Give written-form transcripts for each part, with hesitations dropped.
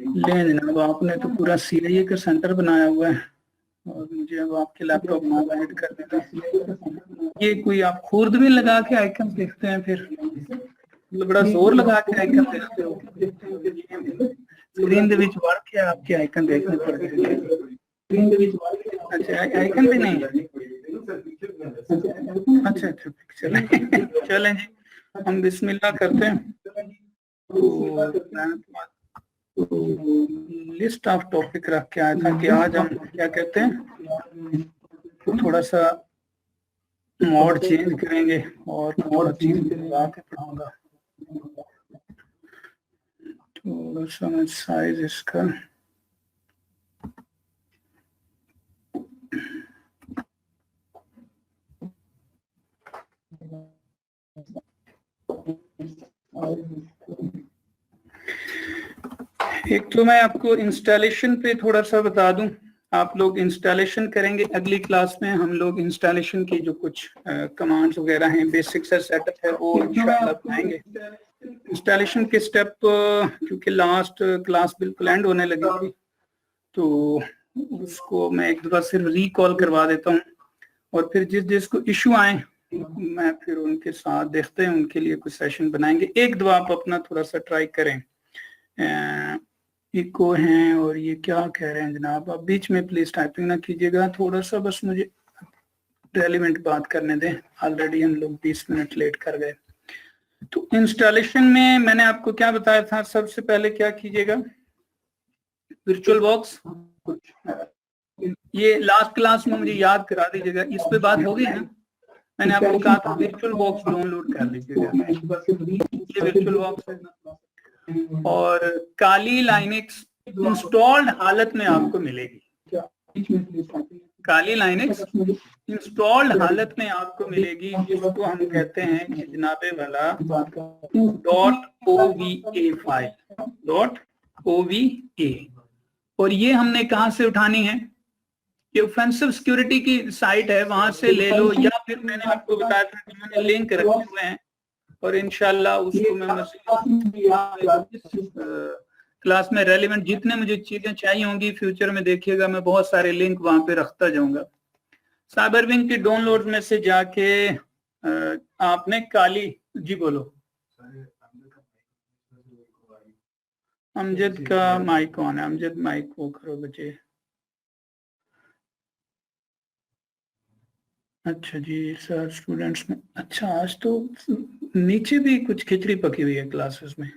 ले जनाब, आपने तो पूरा CIA का सेंटर बनाया हुआ है और मुझे अब आपके लैपटॉप में ऐड कर देना। ये कोई आप खुर्द में लगा के आइकन देखते हैं, फिर मतलब बड़ा जोर लगा के आइकन देखते हो। स्क्रीन दे विच वड़ के आपके आइकन देखने पड़ते हैं। अच्छा, आइकन भी नहीं है। अच्छा अच्छा, पिक्चर चलें जी, हम बिस्मिल्लाह करते हैं। तो लिस्ट ऑफ टॉपिक रख के आया था कि आज हम क्या कहते हैं, थोड़ा सा मोड चेंज करेंगे और थोड़ा चीज लगा के पढ़ाऊंगा। थोड़ा सा मैं साइज इसका एक तो मैं आपको इंस्टॉलेशन पे थोड़ा सा बता दूं। आप लोग इंस्टॉलेशन करेंगे, अगली क्लास में हम लोग इंस्टॉलेशन की जो कुछ कमांड्स वगैरह हैं, बेसिक सा सेटअप है, वो इंशाल्लाह बनाएंगे। इंस्टॉलेशन के स्टेप क्योंकि लास्ट क्लास बिल्कुल एंड होने लगी थी, तो उसको मैं एक दफा सिर्फ रिकॉल करवा देता हूँ और फिर जिस जिसको इशू आए मैं फिर उनके साथ देखते हैं, उनके लिए कुछ सेशन बनाएंगे। एक दफा आप अपना थोड़ा सा ट्राई करें। इको हैं और ये क्या कह रहे हैं जनाब, आप बीच में प्लीज टाइपिंग ना कीजिएगा, थोड़ा सा बस मुझे रेलिवेंट बात करने दें। ऑलरेडी हम लोग 20 मिनट लेट कर गए। तो इंस्टॉलेशन में मैंने आपको क्या बताया था, सबसे पहले क्या कीजिएगा, वर्चुअल बॉक्स, ये लास्ट क्लास में मुझे याद करा दीजिएगा, इस पे बात हो गई ना। मैंने आपको कहा था वर्चुअल बॉक्स डाउनलोड कर लीजिएगा, ये वर्चुअल बॉक्स है और काली लाइनेक्स इंस्टॉल्ड हालत में आपको मिलेगी। काली लाइनेक्स इंस्टॉल्ड हालत में आपको मिलेगी, जिसको हम कहते हैं कि जनाबे वाला .OVA फाइल, .OVA। और ये हमने कहां से उठानी है, ये ऑफेंसिव सिक्योरिटी की साइट है, वहां से ले लो, या फिर मैंने आपको बताया था कि मैंने लिंक रखे हुए हैं और इंशाल्लाह उसको मैं क्लास में रेलिवेंट जितने मुझे चीजें चाहिए होंगी फ्यूचर में देखिएगा, मैं बहुत सारे लिंक वहां पे रखता जाऊंगा। साइबर विंग की डाउनलोड में से जाके आपने काली, जी बोलो, अमजद का माइक ऑन है, अमजद माइक वो करो बच्चे। अच्छा जी सर, स्टूडेंट्स में अच्छा, आज तो नीचे भी कुछ खिचड़ी पकी हुई है क्लासेस में,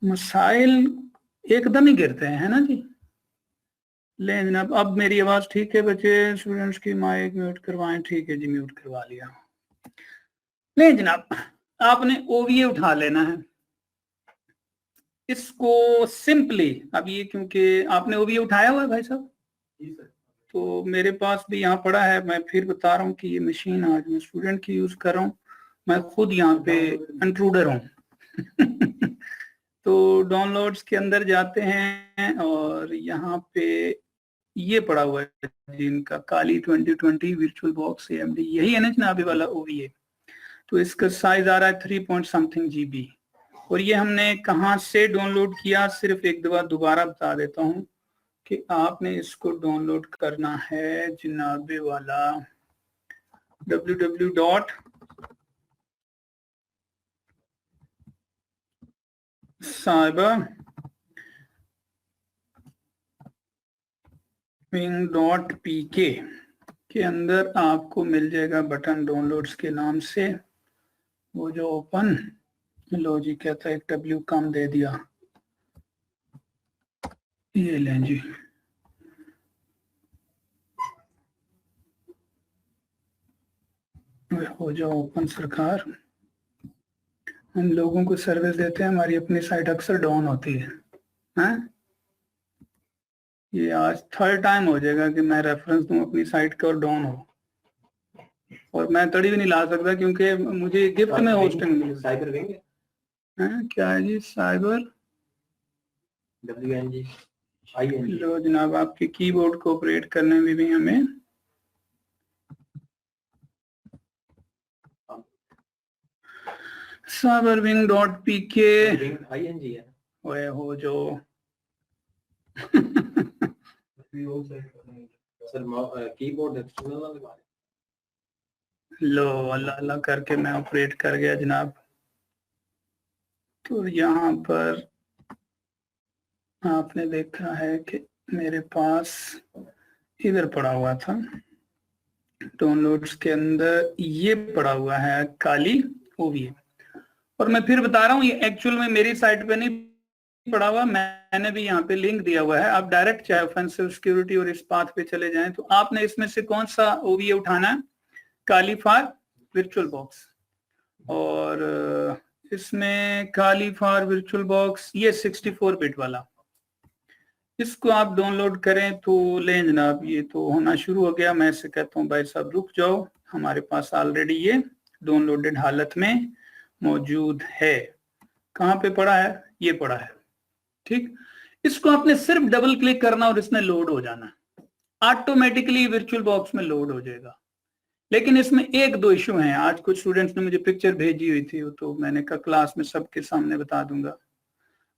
मसाइल एकदम ही गिरते हैं, है ना जी। ले जनाब, अब मेरी आवाज ठीक है बच्चे, स्टूडेंट्स की माइक म्यूट करवाएं, ठीक है जी, म्यूट करवा लिया। ले जनाब, आपने OVA उठा लेना है, इसको सिंपली, अब ये क्योंकि आपने OVA उठाया हुआ है भाई साहब, तो मेरे पास भी यहाँ पड़ा है, मैं फिर बता रहा हूँ कि ये मशीन आज मैं स्टूडेंट की यूज कर रहा हूँ, मैं खुद यहाँ पे इंट्रूडर हूँ। तो डाउनलोड्स के अंदर जाते हैं और यहाँ पे ये पड़ा हुआ है जिनका काली 2020 वर्चुअल बॉक्स AMD, यही है ना जनाबे वाला OVA। तो इसका साइज आ रहा है 3 पॉइंट समथिंग GB। और ये हमने कहाँ से डाउनलोड किया, सिर्फ एक दफा दोबारा बता देता हूँ कि आपने इसको डाउनलोड करना है जनाबे वाला www.cyberwing.pk के अंदर आपको मिल जाएगा बटन डाउनलोड्स के नाम से, वो जो ओपन, लो जी, कहता है एक W कम दे दिया, ये लें जी, हो जाओ ओपन। सरकार, हम लोगों को सर्विस देते हैं, हमारी अपनी साइट अक्सर डाउन होती है, हैं? ये आज थर्ड टाइम हो जाएगा कि मैं रेफरेंस दूं अपनी साइट का और डाउन हो, और मैं तड़ी भी नहीं ला सकता क्योंकि मुझे गिफ्ट में होस्टिंग मिली। साइबर विंग है क्या है जी, साइबर WNG। लो जनाब, आपके कीबोर्ड को ऑपरेट करने में भी हमें cyberwing.pk ING है, वो हो जो कीबोर्ड एक्सटर्नल लो अल्लाह अल्लाह करके मैं ऑपरेट कर गया जनाब। तो यहाँ पर आपने देखा है कि मेरे पास इधर पड़ा हुआ था डाउनलोड्स के अंदर, ये पड़ा हुआ है काली ओवीए। और मैं फिर बता रहा हूँ ये एक्चुअल में मेरी साइट पे नहीं पड़ा हुआ, मैंने भी यहाँ पे लिंक दिया हुआ है। आप डायरेक्ट चाहे ऑफेंसिव सिक्योरिटी और इस पाथ पे चले जाएं तो आपने इसमें से कौन सा ओवीए उठाना है, काली फॉर वर्चुअल बॉक्स। और इसमें काली फॉर वर्चुअल बॉक्स ये 64 बिट वाला, इसको आप डाउनलोड करें तो लें जनाब। ये तो होना शुरू हो गया। मैं इसे कहता हूँ भाई साहब रुक जाओ, हमारे पास ऑलरेडी ये डाउनलोडेड हालत में मौजूद है। कहाँ पे पड़ा है, ये पड़ा है, ठीक। इसको आपने सिर्फ डबल क्लिक करना और इसमें लोड हो जाना, ऑटोमेटिकली वर्चुअल बॉक्स में लोड हो जाएगा। लेकिन इसमें एक दो इशू हैं, आज कुछ स्टूडेंट्स ने मुझे पिक्चर भेजी हुई थी, तो मैंने कहा क्लास में सबके सामने बता दूंगा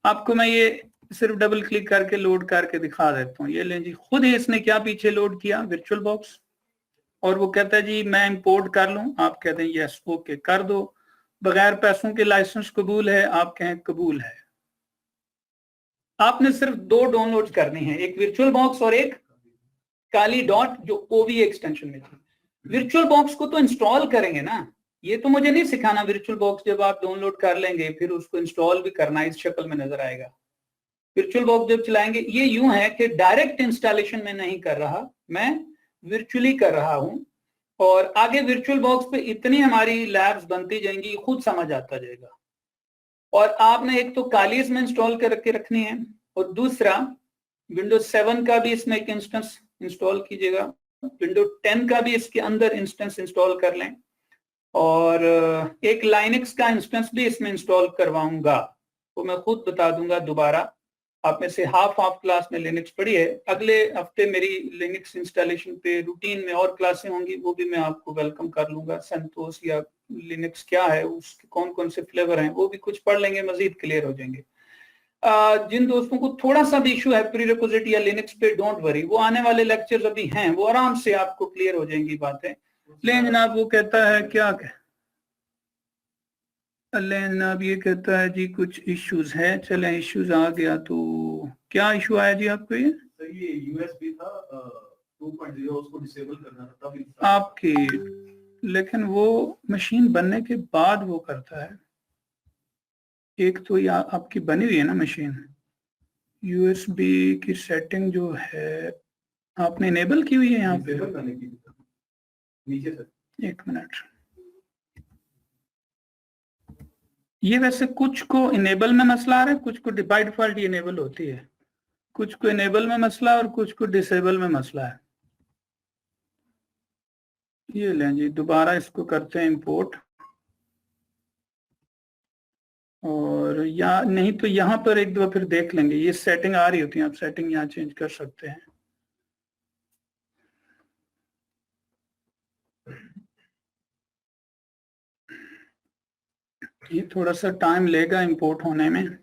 आपको। मैं ये सिर्फ डबल क्लिक करके लोड करके दिखा देता हूँ। ये लें जी, खुद ही इसने क्या पीछे लोड किया, वर्चुअल बॉक्स। और वो कहता है जी मैं इंपोर्ट कर लूं, आप कहते हैं यस ओके कर दो। बगैर पैसों के लाइसेंस कबूल है, आप कहें कबूल है। आपने सिर्फ दो डाउनलोड करनी है, एक वर्चुअल बॉक्स और एक काली डॉट जो ओवी एक्सटेंशन में थी। वर्चुअल बॉक्स को तो इंस्टॉल करेंगे ना, ये तो मुझे नहीं सिखाना। वर्चुअल बॉक्स जब आप डाउनलोड कर लेंगे फिर उसको इंस्टॉल भी करना, इस शक्ल में नजर आएगा। वर्चुअल बॉक्स जब चलाएंगे ये यूं है कि डायरेक्ट इंस्टॉलेशन में नहीं कर रहा, मैं वर्चुअली कर रहा हूं। और आगे वर्चुअल बॉक्स पे इतनी हमारी लैब्स बनती जाएंगी, खुद समझ आता जाएगा। और आपने एक तो काली इसमें इंस्टॉल करके रखनी है, और दूसरा विंडोज 7 का भी इसमें एक इंस्टेंस इंस्टॉल कीजिएगा, विंडोज 10 का भी इसके अंदर इंस्टेंस इंस्टॉल कर लें, और एक लाइनक्स का इंस्टेंस भी इसमें इंस्टॉल करवाऊंगा, वो मैं खुद बता दूंगा दोबारा। आप में से हाफ क्लास में लिनक्स पढ़ी है, अगले हफ्ते मेरी लिनक्स इंस्टॉलेशन पे रूटीन में और क्लासें होंगी, वो भी मैं आपको वेलकम कर लूंगा। सेंटोस या लिनक्स क्या है, उसके कौन कौन से फ्लेवर हैं, वो भी कुछ पढ़ लेंगे, मजीद क्लियर हो जाएंगे। जिन दोस्तों को थोड़ा सा भी इशू है प्रीरिक्विजिट या लिनक्स पे, डोंट वरी, वो आने वाले लेक्चर्स अभी हैं, वो आराम से आपको क्लियर हो जाएंगी बातें। लेकिन जनाब वो कहता है क्या जनाब, ये कहता है जी कुछ इश्यूज है। चलें इश्यूज आ गया तो क्या इशू आया जी आपको? ये यूएसबी था 2.0, उसको डिसेबल करना था तब आपकी, लेकिन वो मशीन बनने के बाद वो करता है। एक तो ये आपकी बनी हुई है ना मशीन, यूएसबी की सेटिंग जो है आपने इनेबल की हुई है यहाँ पे। नीचे से एक मिनट, ये वैसे कुछ को इनेबल में मसला आ रहा है, कुछ को बाय डिफॉल्ट इनेबल होती है, कुछ को इनेबल में मसला और कुछ को डिसेबल में मसला है। ये लें जी, दोबारा इसको करते हैं इंपोर्ट, और या नहीं तो यहाँ पर एक दो फिर देख लेंगे, ये सेटिंग आ रही होती है, आप सेटिंग यहाँ चेंज कर सकते हैं। ये थोड़ा सा टाइम लेगा इंपोर्ट होने में।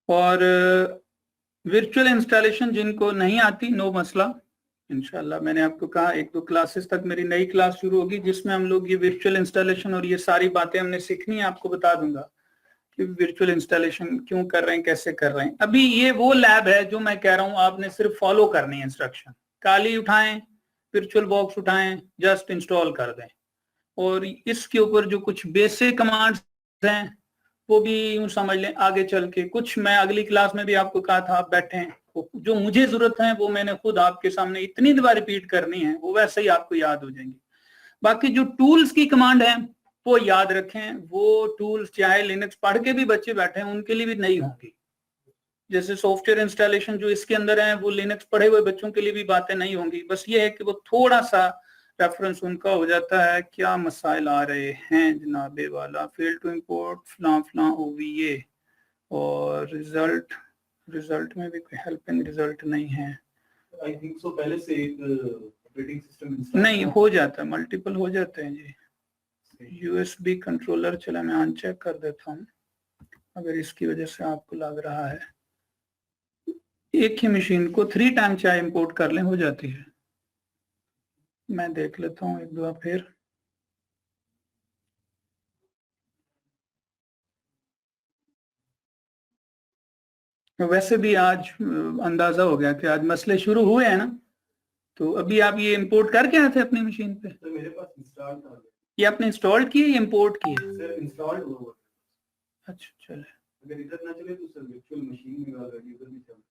और वर्चुअल इंस्टॉलेशन जिनको नहीं आती, नो मसला, इंशाल्लाह मैंने आपको कहा एक दो क्लासेस तक मेरी नई क्लास शुरू होगी जिसमें हम लोग ये वर्चुअल इंस्टॉलेशन और ये सारी बातें हमने सीखनी है, आपको बता दूंगा कि वर्चुअल इंस्टॉलेशन क्यों कर रहे हैं, कैसे कर रहे हैं। अभी ये वो लैब है जो मैं कह रहा हूँ आपने सिर्फ फॉलो करनी है इंस्ट्रक्शन, काली उठाएं, वर्चुअल बॉक्स उठाएं, जस्ट इंस्टॉल कर दें। और इसके ऊपर जो कुछ बेसिक कमांड्स हैं वो भी यूं समझ लें, आगे चल के कुछ मैं अगली क्लास में भी आपको कहा था आप बैठें, जो मुझे जरूरत है वो मैंने खुद आपके सामने इतनी दफा रिपीट करनी है, वो वैसे ही आपको याद हो जाएंगी। बाकी जो टूल्स की कमांड है वो याद रखें, वो टूल्स चाहे लिनक्स पढ़ के भी बच्चे बैठे हैं उनके लिए भी नहीं होंगी। जैसे सॉफ्टवेयर इंस्टॉलेशन जो इसके अंदर है वो लिनक्स पढ़े हुए बच्चों के लिए भी बातें नहीं होंगी। बस ये है कि वो थोड़ा सा रेफरेंस उनका हो जाता है, क्या मसाइल आ रहे हैं जनाबे वाला, फेल टू इंपोर्ट फलां फलां ओवीए, और रिजल्ट में भी कोई हेल्पिंग रिजल्ट नहीं है। आई थिंक सो पहले से एक ऑपरेटिंग सिस्टम नहीं हो जाता, मल्टीपल हो जाते हैं जी। यूएसबी कंट्रोलर, चला मैं अनचेक कर देता हूँ, अगर इसकी वजह से आपको लग रहा है, एक ही मशीन को 3 टाइम चाहे इंपोर्ट कर लें हो जाती है। मैं देख लेता हूँ एक दफा फिर। वैसे भी आज अंदाजा हो गया कि आज मसले शुरू हुए हैं ना, तो अभी आप ये इंपोर्ट करके आए थे अपनी मशीन पे? तो मेरे पास इंस्टॉल था। ये आपने इंस्टॉल किए या इंपोर्ट किए? सर इंस्टॉल हुआ। अच्छा चले, अगर इधर ना चले तो सर वर्चुअल मशीन में ऑलरेडी उधर भी चल।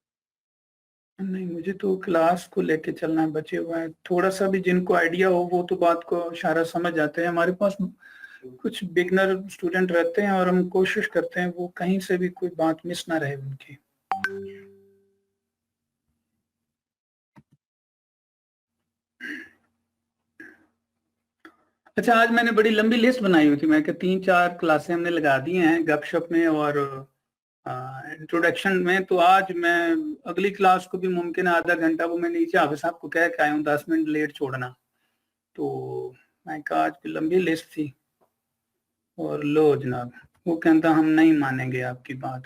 नहीं मुझे तो क्लास को लेके चलना है, बचे हुए हैं। थोड़ा सा भी जिनको आइडिया हो वो तो बात को इशारा समझ जाते हैं। हमारे पास कुछ बिगनर स्टूडेंट रहते हैं और हम कोशिश करते हैं वो कहीं से भी कोई बात मिस ना रहे उनकी। अच्छा, आज मैंने बड़ी लंबी लिस्ट बनाई हुई थी, मैं कि 3-4 क्लासें हमने लगा दी हैं गपशप में और इंट्रोडक्शन में। तो आज मैं अगली क्लास को भी मुमकिन है आधा घंटा, वो मैं नीचे हाफिज साहब को कह के आया हूँ 10 मिनट लेट छोड़ना। तो मैं कहा आज की लंबी लिस्ट थी और लो जनाब, वो कहता हम नहीं मानेंगे आपकी बात।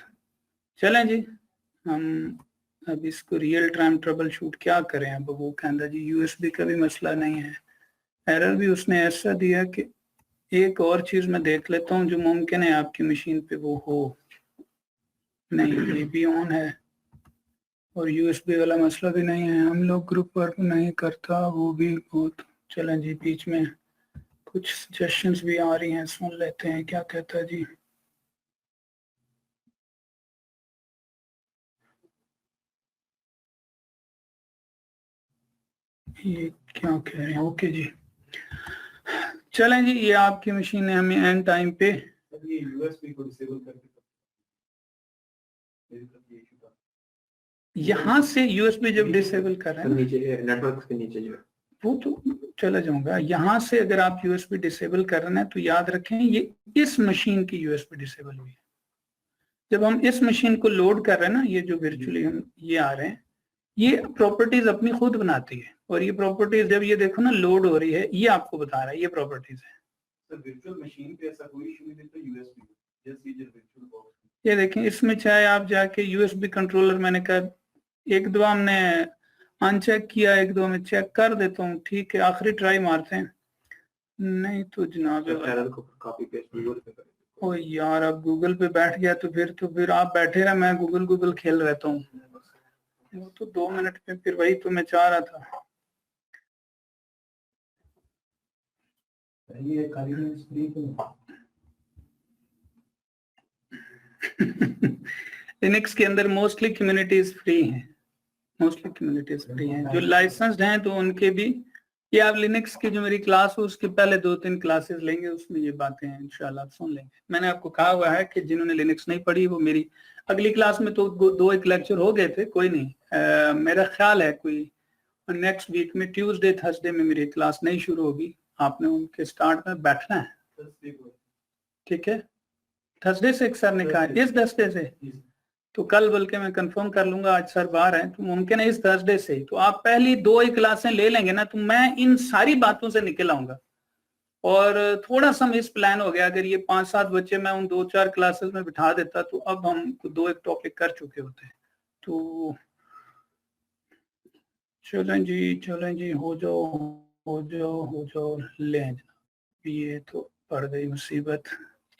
चलें जी, हम अब इसको रियल टाइम ट्रबल शूट क्या करें। अब वो कहता जी यूएसबी का भी मसला नहीं है, एरर भी उसने ऐसा दिया कि एक और चीज मैं देख लेता हूँ जो मुमकिन है आपकी मशीन पे वो हो। नहीं, ये भी ऑन है और यूएसबी वाला मसला भी नहीं है। हम लोग ग्रुप वर्क नहीं करता वो भी बहुत। चलें जी, बीच में कुछ सजेशंस भी आ रही हैं, सुन लेते हैं क्या कहता है जी। ये क्या कह रहे हैं? ओके जी, चलें जी, ये आपकी मशीन है, हमें एंड टाइम पे ये यूएसबी को डिसेबल करके यहाँ से यूएसबी जब डिसेबल कर रहे हैं नीचे नेटवर्क के नीचे जो वो तो चला जाऊंगा। यहाँ से अगर आप यूएसबी डिसेबल कर रहे हैं तो याद रखें ये इस मशीन की यूएसबी डिसेबल हुई है। जब हम इस मशीन को लोड कर रहे हैं ना, ये जो वर्चुअली हम ये आ रहे हैं, ये प्रॉपर्टीज अपनी खुद बनाती है। और ये प्रॉपर्टीज जब ये देखो ना लोड हो रही है, ये आपको बता रहा है ये प्रॉपर्टीज है। वर्चुअल मशीन पे ऐसा कोई इशू नहीं देता USB just use virtual box. ये देखें, इसमें चाहे आप जाके यूएसबी कंट्रोलर, मैंने कहा एक दो हमने अनचेक किया, एक दो में चेक कर देता हूँ, ठीक है आखिरी ट्राई मारते हैं। नहीं तो जनाब एरर को कॉपी पेस्ट गूगल पे करें। ओ यार, अब गूगल पे बैठ गया तो फिर आप बैठे रहे, मैं गूगल खेल रहता हूँ। वो तो 2 मिनट में, फिर वही तो मैं चाह रहा था। ये लिनक्स के अंदर मोस्टली कम्युनिटीज फ्री हैं, मोस्टली कम्युनिटीज फ्री हैं। जो लाइसेंस्ड हैं तो उनके भी, ये आप लिनक्स की जो मेरी क्लास हो उसके पहले 2-3 क्लासेस लेंगे, उसमें ये बातें हैं इंशाल्लाह आप सुन लेंगे। मैंने आपको कहा हुआ है कि जिन्होंने लिनक्स नहीं पढ़ी वो मेरी अगली क्लास में तो 2-1 लेक्चर हो गए थे, कोई नहीं। मेरा ख्याल है कोई नेक्स्ट वीक में ट्यूसडे थर्सडे में मेरी क्लास नहीं शुरू होगी, आपने उनके स्टार्ट में बैठना है, ठीक है। थर्सडे से एक सर ने कहा इस थर्सडे से, तो कल बल्कि मैं कंफर्म कर लूंगा, आज सर बाहर हैं तो मुमकिन है इस थर्सडे से। तो आप पहली 2 ही क्लासें ले लेंगे ना तो मैं इन सारी बातों से निकल आऊंगा। और थोड़ा सा मिस प्लान हो गया, अगर ये 5-7 बच्चे मैं उन 2-4 क्लासेस में बिठा देता तो अब हम 2-1 टॉपिक कर चुके होते। तो चलें जी, हो जाओ लें, ये तो पड़ गई मुसीबत।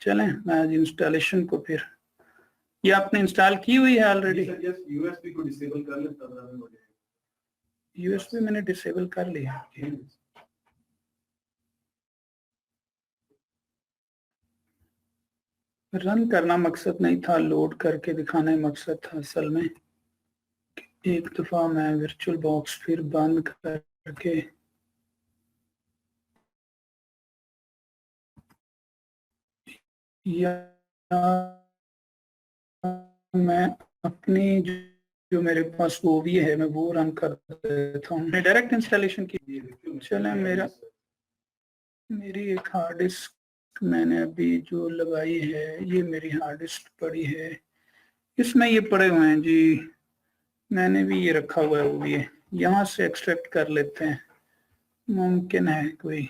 चलें मैं आज इंस्टॉलेशन को, फिर ये आपने इंस्टॉल की हुई है ऑलरेडी? यूएसबी को डिसेबल कर लेता हूं। यूएसबी मैंने डिसेबल कर लिया। रन करना मकसद नहीं था, लोड करके दिखाना ही मकसद था असल में। एक दफा मैं वर्चुअल बॉक्स फिर बंद करके या मैं अपनी जो मेरे पास वो भी है मैं वो रन कर देता हूँ, मैं डायरेक्ट इंस्टॉलेशन की। चले मेरी एक हार्ड डिस्क मैंने अभी जो लगाई है, ये मेरी हार्ड डिस्क पड़ी है, इसमें ये पड़े हुए हैं जी, मैंने भी ये रखा हुआ है वो भी है। यहाँ से एक्सट्रैक्ट कर लेते हैं, मुमकिन है कोई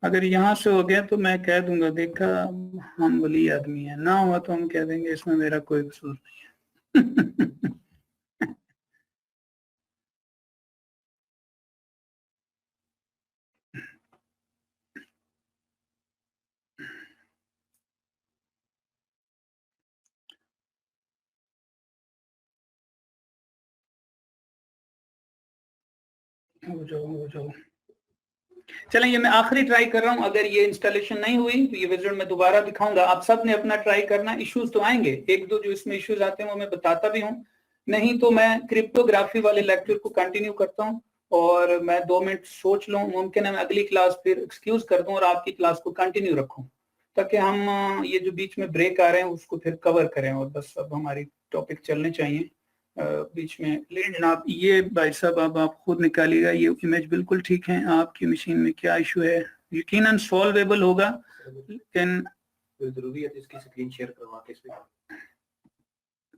अगर यहाँ से हो गया तो मैं कह दूंगा देखा हम वली आदमी है, ना हुआ तो हम कह देंगे इसमें मेरा कोई कसूर नहीं है। हो जाओ। चलें, ये मैं आखिरी ट्राई कर रहा हूं, अगर ये इंस्टॉलेशन नहीं हुई तो ये विजुअल में दोबारा दिखाऊंगा। आप सब ने अपना ट्राई करना, इश्यूज तो आएंगे, एक दो जो इसमें इश्यूज आते हैं वो मैं बताता भी हूं, नहीं तो मैं क्रिप्टोग्राफी वाले लेक्चर को कंटिन्यू करता हूं और मैं 2 मिनट सोच लूं, मुमकिन है मैं अगली क्लास फिर एक्सक्यूज कर दूं और आपकी क्लास को कंटिन्यू रखूं, ताकि हम ये जो बीच में ब्रेक आ रहे हैं उसको फिर कवर करें और बस अब हमारी टॉपिक चलने चाहिए बीच में। लेकिन जनाब ये भाई साहब अब आप खुद निकालिएगा, ये इमेज बिल्कुल ठीक है, आपकी मशीन में क्या इशू है, यकीनन सॉल्वेबल होगा, लेकिन जरूरी है तो इसकी स्क्रीन शेयर करवा के इसमें।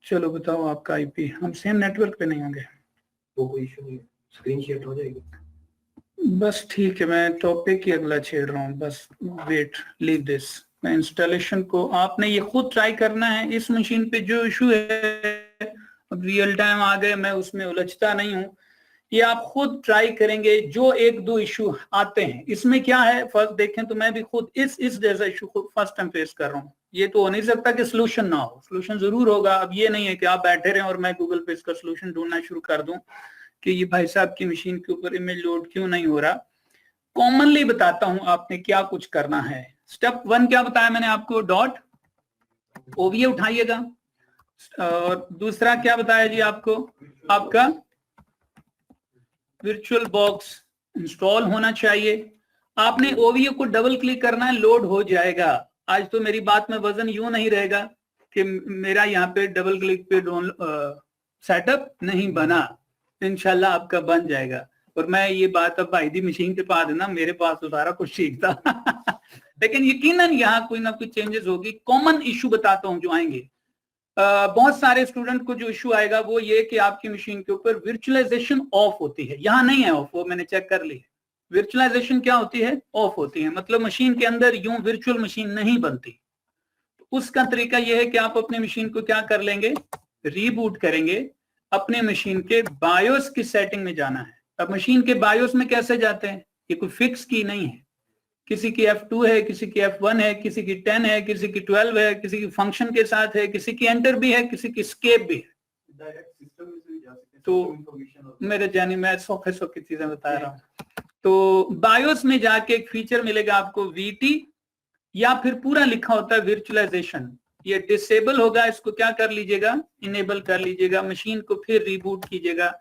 चलो बताओ आपका आईपी, हम सेम नेटवर्क पे नहीं होंगे तो कोई इशू नहीं, स्क्रीन शेयर हो जाएगी। बस ठीक है, मैं टॉपिक ही अगला छेड़ रहा हूँ, बस वेट लीव दिस। मैं इंस्टॉलेशन को आपने ये खुद ट्राई करना है, इस मशीन पे जो इशू है अब रियल टाइम आ गए, मैं उसमें उलझता नहीं हूँ, ये आप खुद ट्राई करेंगे। जो एक दो इशू आते हैं इसमें क्या है, फर्स्ट देखें तो मैं भी खुद इस जैसा इशू खुद फर्स्ट टाइम फेस कर रहा हूँ। ये तो हो नहीं सकता कि सोल्यूशन ना हो, सोल्यूशन जरूर होगा। अब ये नहीं है कि आप बैठे रहें और मैं गूगल पे इसका सोल्यूशन ढूंढना शुरू कर दूं कि ये भाई साहब की मशीन के ऊपर इमेज लोड क्यों नहीं हो रहा। कॉमनली बताता हूं आपने क्या कुछ करना है। स्टेप 1 क्या बताया मैंने आपको, डॉट ओवीए उठाइएगा, और दूसरा क्या बताया जी आपको, आपका वर्चुअल बॉक्स इंस्टॉल होना चाहिए। आपने ओवीए को डबल क्लिक करना है, लोड हो जाएगा। आज तो मेरी बात में वजन यूं नहीं रहेगा कि मेरा यहाँ पे डबल क्लिक पे सेटअप नहीं बना, इंशाल्लाह आपका बन जाएगा। और मैं ये बात अब भाई दी मशीन के पास है ना, मेरे पास तो सारा कुछ ठीक था लेकिन यकीनन यहाँ कोई ना कोई चेंजेस होगी। कॉमन इशू बताता हूँ जो आएंगे, बहुत सारे स्टूडेंट को जो इशू आएगा वो ये कि आपकी मशीन के ऊपर वर्चुअलाइजेशन ऑफ होती है, यहाँ नहीं है ऑफ, वो मैंने चेक कर ली। वर्चुअलाइजेशन क्या होती है, ऑफ होती है, मतलब मशीन के अंदर यूं वर्चुअल मशीन नहीं बनती। तो उसका तरीका यह है कि आप अपने मशीन को क्या कर लेंगे, रीबूट करेंगे, अपने मशीन के बायोस की सेटिंग में जाना है। अब मशीन के बायोस में कैसे जाते हैं, ये कोई फिक्स की नहीं है, किसी की F2 है, किसी की F1 है, किसी की 10 है, किसी की 12 है, किसी की फंक्शन के साथ है, किसी की एंटर भी है, किसी की स्केप भी है। डायरेक्ट सिस्टम में से भी जा सकते हैं, तो मेरे जानी मैं सौखे की चीजें बता रहा हूँ। तो बायोस में जाके एक फीचर मिलेगा आपको VT, या फिर पूरा लिखा होता है वर्चुअलाइजेशन, ये डिसेबल होगा, इसको क्या कर लीजिएगा, इनेबल कर लीजिएगा, मशीन को फिर रिबूट कीजिएगा।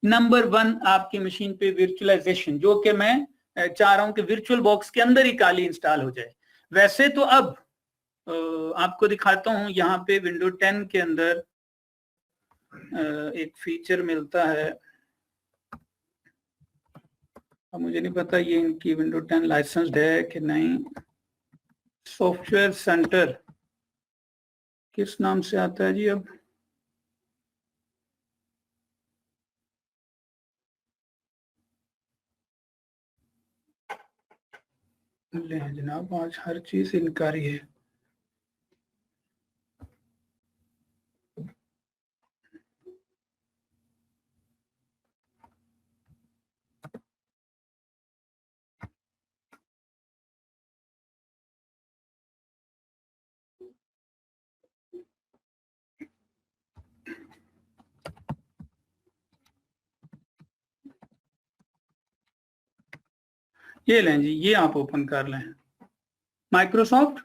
नंबर 1 आपकी मशीन पे वर्चुअलाइजेशन, जो कि मैं चाह रहा हूं कि वर्चुअल बॉक्स के अंदर ही काली इंस्टॉल हो जाए। वैसे तो अब आपको दिखाता हूं, यहाँ पे विंडो 10 के अंदर एक फीचर मिलता है, अब मुझे नहीं पता ये इनकी विंडो 10 लाइसेंस्ड है कि नहीं। सॉफ्टवेयर सेंटर किस नाम से आता है जी, अब ले जनाब आज हर चीज इनकारी है। ये लें जी, ये आप ओपन कर लें, माइक्रोसॉफ्ट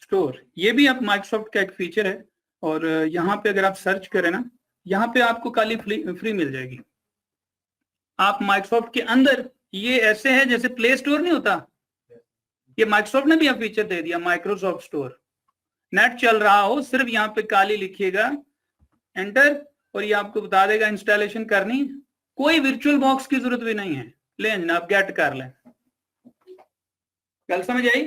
स्टोर, ये भी आप माइक्रोसॉफ्ट का एक फीचर है। और यहाँ पे अगर आप सर्च करें ना, यहाँ पे आपको काली फ्री मिल जाएगी। आप माइक्रोसॉफ्ट के अंदर, ये ऐसे है जैसे प्ले स्टोर नहीं होता, ये माइक्रोसॉफ्ट ने भी आप फीचर दे दिया, माइक्रोसॉफ्ट स्टोर। नेट चल रहा हो, सिर्फ यहाँ पे काली लिखिएगा, एंटर, और ये आपको बता देगा इंस्टॉलेशन करनी, कोई वर्चुअल बॉक्स की जरूरत भी नहीं है। ले जनाब गेट कर लें, गल समझ आई।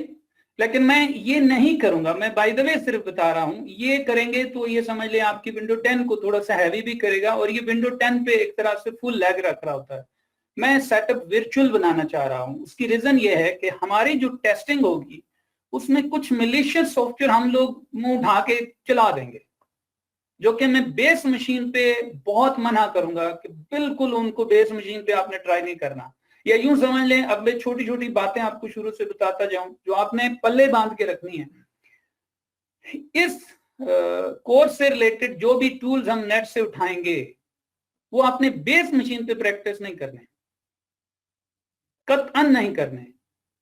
लेकिन मैं ये नहीं करूंगा, मैं बाय द वे सिर्फ बता रहा हूं, ये करेंगे तो ये समझ ले आपकी विंडो 10 को थोड़ा सा हैवी भी करेगा, और ये विंडो 10 पे एक तरह से फुल लैग रख रहा होता है। मैं सेटअप वर्चुअल बनाना चाह रहा हूं। उसकी रीजन ये है कि हमारी जो टेस्टिंग होगी उसमें कुछ मिलिशियस सॉफ्टवेयर हम लोग मुंह उठा के चला देंगे, जो कि मैं बेस मशीन पे बहुत मना करूंगा कि बिल्कुल उनको बेस मशीन पे आपने ट्राई नहीं करना। या यूं समझ लें, अब मैं छोटी छोटी बातें आपको शुरू से बताता जाऊं जो आपने पल्ले बांध के रखनी है। इस कोर्स से रिलेटेड जो भी टूल्स हम नेट से उठाएंगे वो आपने बेस मशीन पे प्रैक्टिस नहीं करने, कतअन नहीं करने।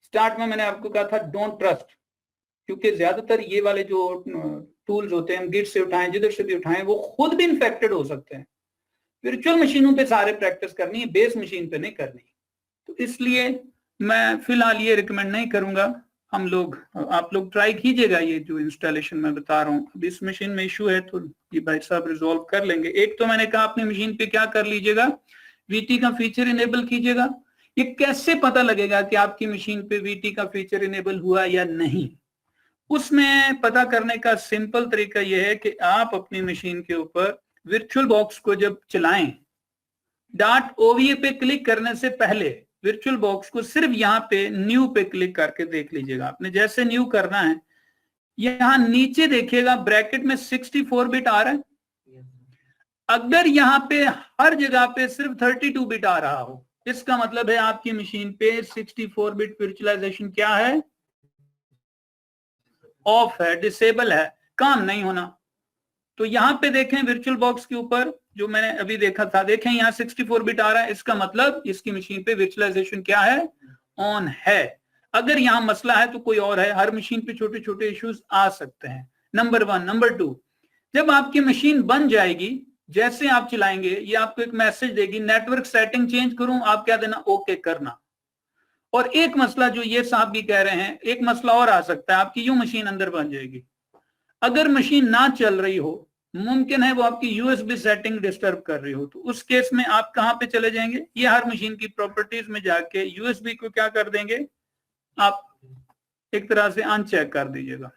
स्टार्ट में मैंने आपको कहा था डोंट ट्रस्ट, क्योंकि ज्यादातर ये वाले जो टूल्स होते हैं, हम गिट से उठाएं जिधर से भी उठाएं, वो खुद भी इन्फेक्टेड हो सकते हैं। वर्चुअल मशीनों पे सारे प्रैक्टिस करनी है, बेस मशीन पे नहीं करनी। तो इसलिए मैं फिलहाल ये रिकमेंड नहीं करूंगा। हम लोग, आप लोग ट्राई कीजिएगा ये जो इंस्टॉलेशन मैं बता रहा हूँ। अब इस मशीन में इशू है तो ये भाई साहब रिजॉल्व कर लेंगे। एक तो मैंने कहा अपनी मशीन पे क्या कर लीजिएगा, वीटी का फीचर इनेबल कीजिएगा। ये कैसे पता लगेगा कि आपकी मशीन पे वीटी का फीचर इनेबल हुआ या नहीं? उसमें पता करने का सिंपल तरीका यह है कि आप अपनी मशीन के ऊपर वर्चुअल बॉक्स को जब चलाएं, .ova पे क्लिक करने से पहले वर्चुअल बॉक्स को सिर्फ यहाँ पे न्यू पे क्लिक करके देख लीजिएगा। आपने जैसे न्यू करना है, यहाँ नीचे देखिएगा ब्रैकेट में 64 बिट आ रहा है। अगर यहाँ पे हर जगह पे सिर्फ 32 बिट आ रहा हो, इसका मतलब है आपकी मशीन पे 64 बिट वर्चुअलाइजेशन क्या है, ऑफ है, डिसेबल है, काम नहीं होना। तो यहां पे देखें वर्चुअल बॉक्स के ऊपर जो मैंने अभी देखा था, देखें यहाँ 64 बिट आ रहा है, इसका मतलब इसकी मशीन पे वर्चुअलाइजेशन क्या है, ऑन है। अगर यहाँ मसला है तो कोई और है। हर मशीन पे छोटे छोटे इश्यूज आ सकते हैं, नंबर 1। नंबर 2, जब आपकी मशीन बन जाएगी, जैसे आप चलाएंगे ये आपको एक मैसेज देगी, नेटवर्क सेटिंग चेंज करूं, आप क्या देना, ओके करना। और एक मसला जो ये साहब भी कह रहे हैं, एक मसला और आ सकता है, आपकी यूं मशीन अंदर बन जाएगी, अगर मशीन ना चल रही हो, मुमकिन है वो आपकी यूएसबी सेटिंग डिस्टर्ब कर रही हो, तो उस केस में आप कहां पे चले जाएंगे, ये हर मशीन की प्रॉपर्टीज में जाके यूएसबी को क्या कर देंगे, आप एक तरह से अनचेक कर दीजिएगा।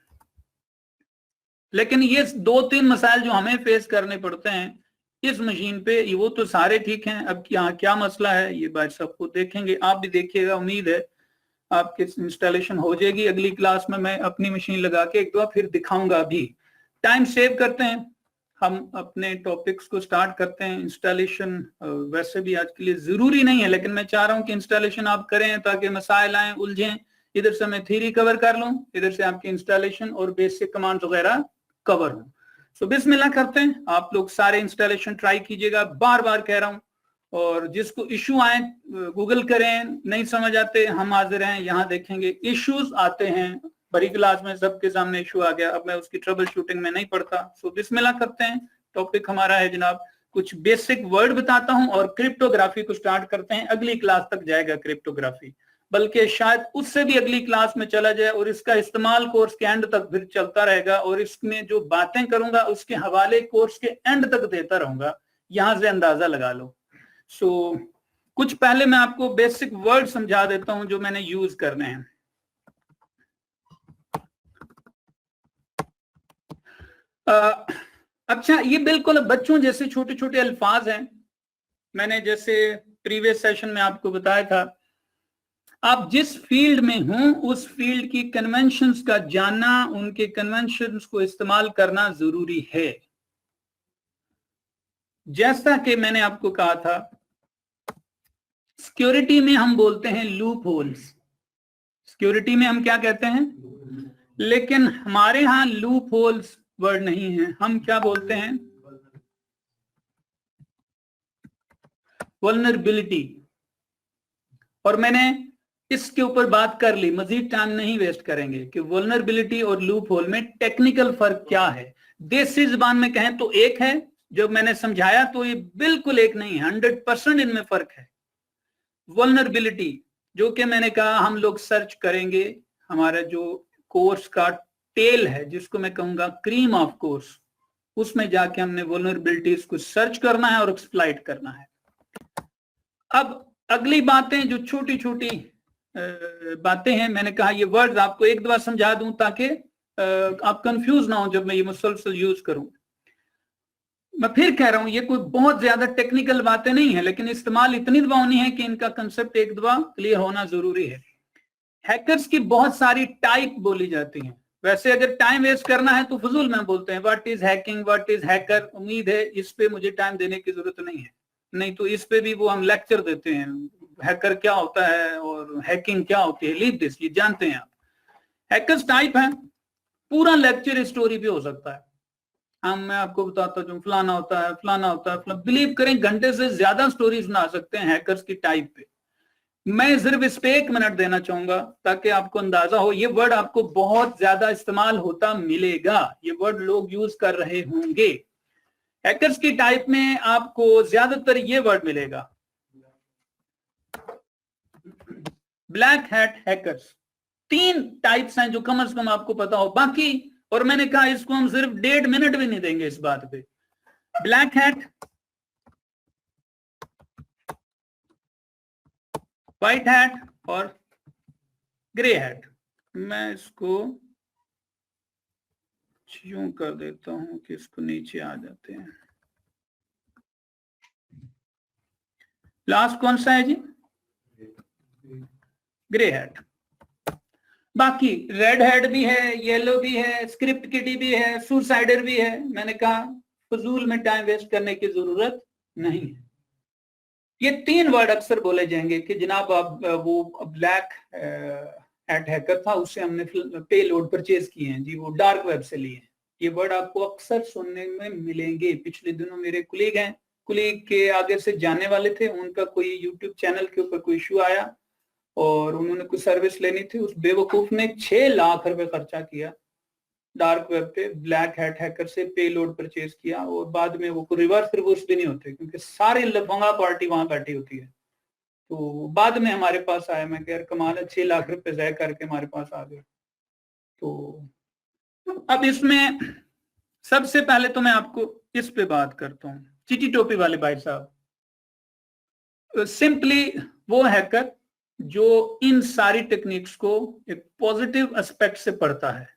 लेकिन ये 2-3 मसाइल जो हमें फेस करने पड़ते हैं इस मशीन पे, वो तो सारे ठीक हैं। अब यहाँ क्या मसला है ये भाई साहब को देखेंगे, आप भी देखिएगा। उम्मीद है आपकी इंस्टॉलेशन हो जाएगी। अगली क्लास में मैं अपनी मशीन लगा के एक दो फिर दिखाऊंगा भी। टाइम सेव करते हैं, हम अपने टॉपिक्स को स्टार्ट करते हैं। इंस्टॉलेशन वैसे भी आज के लिए जरूरी नहीं है, लेकिन मैं चाह रहा हूं कि इंस्टॉलेशन आप करें ताकि मसाइल आए, उलझें। इधर से मैं थ्योरी कवर कर लूं, इधर से आपकी इंस्टॉलेशन और बेसिक कमांड वगैरह कवर हो। सो बिस्मिल्लाह करते हैं। आप लोग सारे इंस्टॉलेशन ट्राई कीजिएगा, बार बार कह रहा हूं। और जिसको इशू आए गूगल करें, नहीं समझ आते हम हाजिर हैं, यहाँ देखेंगे इश्यूज आते हैं। बड़ी क्लास में सबके सामने इशू आ गया, अब मैं उसकी ट्रबल शूटिंग में नहीं पढ़ता। सो बिस्मिल्लाह करते हैं। टॉपिक हमारा है जनाब, कुछ बेसिक वर्ड बताता हूं और क्रिप्टोग्राफी को स्टार्ट करते हैं। अगली क्लास तक जाएगा क्रिप्टोग्राफी, बल्कि शायद उससे भी अगली क्लास में चला जाए, और इसका इस्तेमाल कोर्स के एंड तक फिर चलता रहेगा। और इसमें जो बातें करूंगा उसके हवाले कोर्स के एंड तक देता रहूंगा, यहां से अंदाजा लगा लो। सो कुछ पहले मैं आपको बेसिक वर्ड समझा देता हूं जो मैंने यूज करने हैं। अच्छा, ये बिल्कुल बच्चों जैसे छोटे छोटे अल्फाज हैं। मैंने जैसे प्रीवियस सेशन में आपको बताया था, आप जिस फील्ड में हों उस फील्ड की कन्वेंशंस का जानना, उनके कन्वेंशंस को इस्तेमाल करना जरूरी है। जैसा कि मैंने आपको कहा था, सिक्योरिटी में हम बोलते हैं लूप होल्स। सिक्योरिटी में हम क्या कहते हैं, लेकिन हमारे यहां लूप होल्स वर्ड नहीं है, हम क्या बोलते हैं, वल्नरेबिलिटी। और मैंने इसके ऊपर बात कर ली, मजीद टाइम नहीं वेस्ट करेंगे कि वल्नरेबिलिटी और लूप होल में टेक्निकल फर्क क्या है। देसी जुबान में कहें तो एक है, जो मैंने समझाया तो ये बिल्कुल एक नहीं है, 100% इनमें फर्क है। वल्नरेबिलिटी जो कि मैंने कहा हम लोग सर्च करेंगे, हमारा जो कोर्स का टेल है जिसको मैं कहूंगा क्रीम ऑफ कोर्स, उसमें जाके हमने वल्नरेबिलिटीज को सर्च करना है और एक्सप्लॉइट करना है। अब अगली बातें जो छोटी छोटी बातें हैं, मैंने कहा ये वर्ड्स आपको एक दफा समझा दूं ताकि आप कंफ्यूज ना हो जब मैं ये मुसलसल यूज करूं। मैं फिर कह रहा हूं ये कोई बहुत ज्यादा टेक्निकल बातें नहीं है, लेकिन इस्तेमाल इतनी दफा होनी है कि इनका कंसेप्ट एक दफा क्लियर होना जरूरी है। हैकर्स की बहुत सारी टाइप बोली जाती हैं। वैसे अगर टाइम वेस्ट करना है तो फजूल में बोलते हैं what is hacking, what is hacker. उम्मीद है इस पे मुझे टाइम देने की जरूरत नहीं है, नहीं तो इस पे भी वो हम लेक्चर देते हैं, हैकर क्या होता है और हैकिंग क्या होती है। लीव दिस, ये जानते हैं आप। हैकर्स टाइप है, पूरा लेक्चर स्टोरी पे हो सकता है। मैं आपको बताता हूँ फलाना होता है, फलाना होता है, बिलीव करें घंटे से ज्यादा स्टोरीज बना सकते हैं हैकर्स की टाइप पे। मैं सिर्फ इस पे 1 मिनट देना चाहूंगा ताकि आपको अंदाजा हो। ये वर्ड आपको बहुत ज्यादा इस्तेमाल होता मिलेगा, ये वर्ड लोग यूज कर रहे होंगे। हैकर्स की टाइप में आपको ज्यादातर ये वर्ड मिलेगा, ब्लैक हैट हैकर्स। 3 टाइप्स हैं जो कम से कम आपको पता हो। बाकी, और मैंने कहा इसको हम सिर्फ 1.5 मिनट भी नहीं देंगे इस बात पे। ब्लैक हैट, व्हाइट हैट और ग्रे हैट। मैं इसको यूं कर देता हूं कि इसको नीचे आ जाते हैं। लास्ट कौन सा है जी? Grey hat. बाकी रेड हैट भी है, येलो भी है, स्क्रिप्ट किडी भी है, सुसाइडर भी है। मैंने कहा फजूल में टाइम वेस्ट करने की जरूरत नहीं है। ये 3 वर्ड अक्सर बोले जाएंगे कि जनाब आप वो ब्लैक हैट हैकर था, उससे हमने पे लोड परचेज किए हैं जी, वो डार्क वेब से लिए हैं। ये वर्ड आपको अक्सर सुनने में मिलेंगे। पिछले दिनों मेरे कुलीग हैं, कुलीग के आगे से जाने वाले थे, उनका कोई यूट्यूब चैनल के ऊपर कोई इशू आया और उन्होंने कुछ सर्विस लेनी थी। उस बेवकूफ ने 6 लाख रुपए खर्चा किया डार्क वेब पे, ब्लैक हैट हैकर से पे लोड परचेज किया और बाद में वो रिवर्स रिवर्स भी नहीं होते क्योंकि सारी लफंगा पार्टी वहां बैठी होती है। तो बाद में हमारे पास आया, मैं कह कमाल है, 6 लाख रुपए ज़ाय करके हमारे पास आ गया। तो अब इसमें सबसे पहले तो मैं आपको इस पे बात करता हूँ, चिटी टोपी वाले भाई साहब। सिंपली वो हैकर जो इन सारी टेक्निक्स को एक पॉजिटिव एस्पेक्ट से पढ़ता है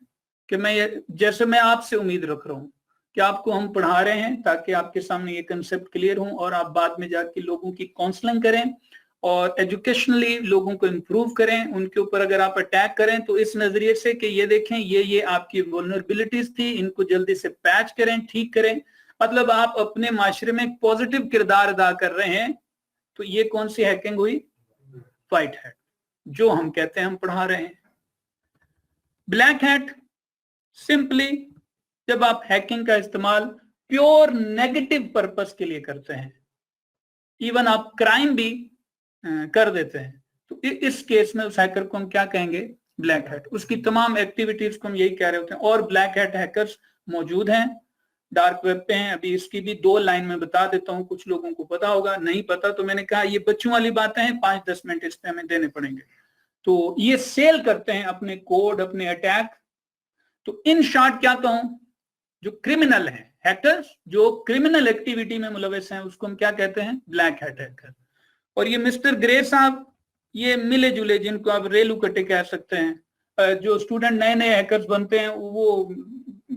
कि जैसे मैं आपसे उम्मीद रख रहा हूं कि आपको हम पढ़ा रहे हैं ताकि आपके सामने ये कंसेप्ट क्लियर हो और आप बाद में जाके लोगों की काउंसलिंग करें और एजुकेशनली लोगों को इम्प्रूव करें। उनके ऊपर अगर आप अटैक करें तो इस नजरिए से कि ये देखें ये आपकी वल्नरेबिलिटीज थी, इनको जल्दी से पैच करें, ठीक करें। मतलब आप अपने माशरे में एक पॉजिटिव किरदार अदा कर रहे हैं। तो ये कौन सी हैकिंग हुई? व्हाइट हैट, जो हम कहते हैं हम पढ़ा रहे हैं। ब्लैक हैट सिंपली जब आप हैकिंग का इस्तेमाल प्योर नेगेटिव पर्पस के लिए करते हैं, इवन आप क्राइम भी कर देते हैं, तो इस केस में उस हैकर को हम क्या कहेंगे? Black hat. उसकी तमाम एक्टिविटीज को हम यही कह रहे होते हैं। और ब्लैक हैट हैकर्स मौजूद हैं, डार्क वेब पे हैं। अभी इसकी भी 2 लाइन में बता देता हूं, कुछ लोगों को पता होगा, नहीं पता तो मैंने कहा ये बच्चों वाली बातें हैं, 5-10 मिनट इस पे हमें देने पड़ेंगे। तो ये सेल करते हैं अपने कोड, अपने अटैक। तो इन शॉर्ट क्या कहूं, जो क्रिमिनल हैं, हैकर्स जो क्रिमिनल एक्टिविटी में मुलविस हैं, उसको हम क्या कहते हैं? Black hat hacker. और ये मिस्टर ग्रे साहब, ये मिले जुले, जिनको आप रेलू कटे कह सकते हैं, जो स्टूडेंट नए नए हैकर्स बनते हैं वो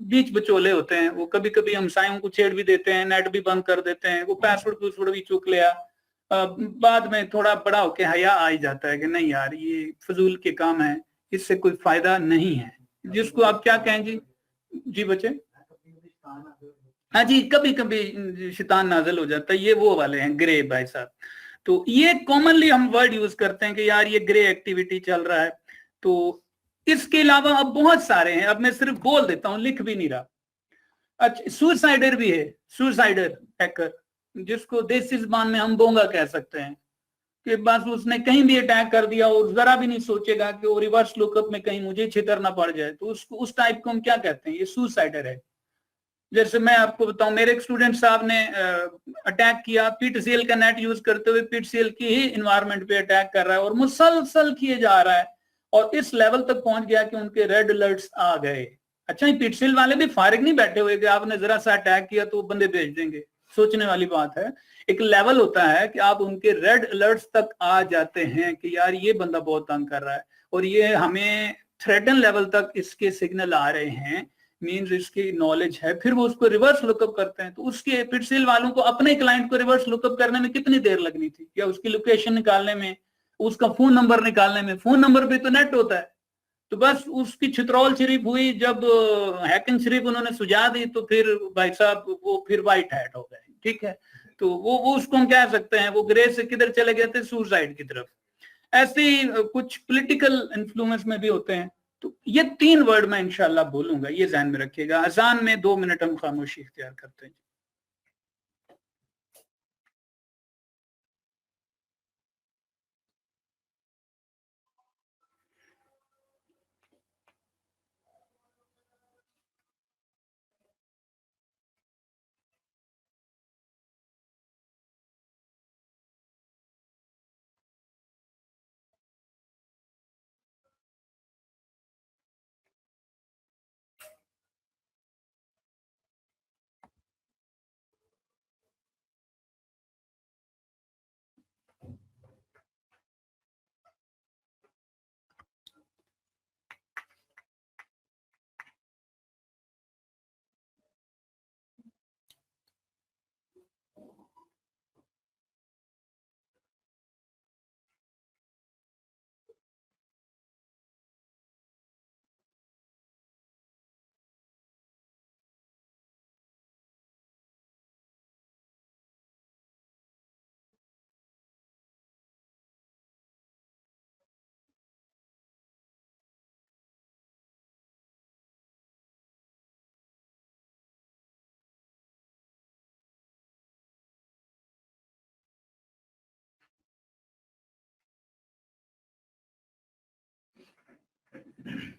बीच बचोले होते हैं। वो कभी कभी हमसायों को छेड़ भी देते हैं, नेट भी बंद कर देते हैं, वो पासवर्ड भी चूक लिया, बाद में थोड़ा बड़ा होके हया आ ही जाता है कि नहीं यार ये फजूल के काम है, इससे कोई फायदा नहीं है। जिसको आप क्या कहें जी बच्चे? हाँ जी, कभी कभी शैतान नाज़िल हो जाता है, ये वो वाले हैं ग्रे भाई साहब। तो ये कॉमनली हम वर्ड यूज करते हैं कि यार ये ग्रे एक्टिविटी चल रहा है। तो इसके अलावा अब बहुत सारे हैं, अब मैं सिर्फ बोल देता हूं, लिख भी नहीं रहा। अच्छा, सुसाइडर भी है, सुसाइडर हैकर, जिसको देसी ज़बान में हम बोंगा कह सकते हैं कि बस उसने कहीं भी अटैक कर दिया और जरा भी नहीं सोचेगा कि वो रिवर्स लुकअप में कहीं मुझे छितर ना पड़ जाए, तो उसको उस टाइप को हम क्या कहते हैं? ये सुसाइडर है। जैसे मैं आपको बताऊं, मेरे एक स्टूडेंट साहब ने अटैक किया, पीटसीएल का नेट यूज करते हुए पीटसीएल की ही इन्वायरमेंट पे अटैक कर रहा है और मुसलसल किए जा रहा है और इस लेवल तक पहुंच गया कि उनके रेड अलर्ट्स आ गए। अच्छा, ये पीटसीएल वाले भी फारिग नहीं बैठे हुए कि आपने जरा सा अटैक किया तो बंदे भेज देंगे, सोचने वाली बात है। एक लेवल होता है कि आप उनके रेड अलर्ट्स तक आ जाते हैं कि यार ये बंदा बहुत तंग कर रहा है और ये हमें थ्रेटन लेवल तक इसके सिग्नल आ रहे हैं। मीन्स इसकी नॉलेज है, फिर वो उसको रिवर्स लुकअप करते हैं, तो उसके पिटसेल वालों को अपने क्लाइंट को रिवर्स लुकअप करने में कितनी देर लगनी थी, या उसकी लोकेशन निकालने में, उसका फोन नंबर निकालने में। फोन नंबर पे तो नेट होता है, तो बस उसकी छित्रौल शरीफ हुई, जब हैकिंग शरीफ उन्होंने सुझा दी तो फिर भाई साहब वो फिर वाइट हैट हो गए, ठीक है। तो वो उसको हम कह सकते हैं वो ग्रे से किधर चले गए थे, सुसाइड की तरफ। ऐसे ही कुछ पॉलिटिकल इन्फ्लुएंस में भी होते हैं। तो ये 3 वर्ड मैं इंशाल्लाह बोलूंगा, ये ध्यान में रखिएगा। अजान में 2 मिनट हम खामोशी इख्तियार करते हैं।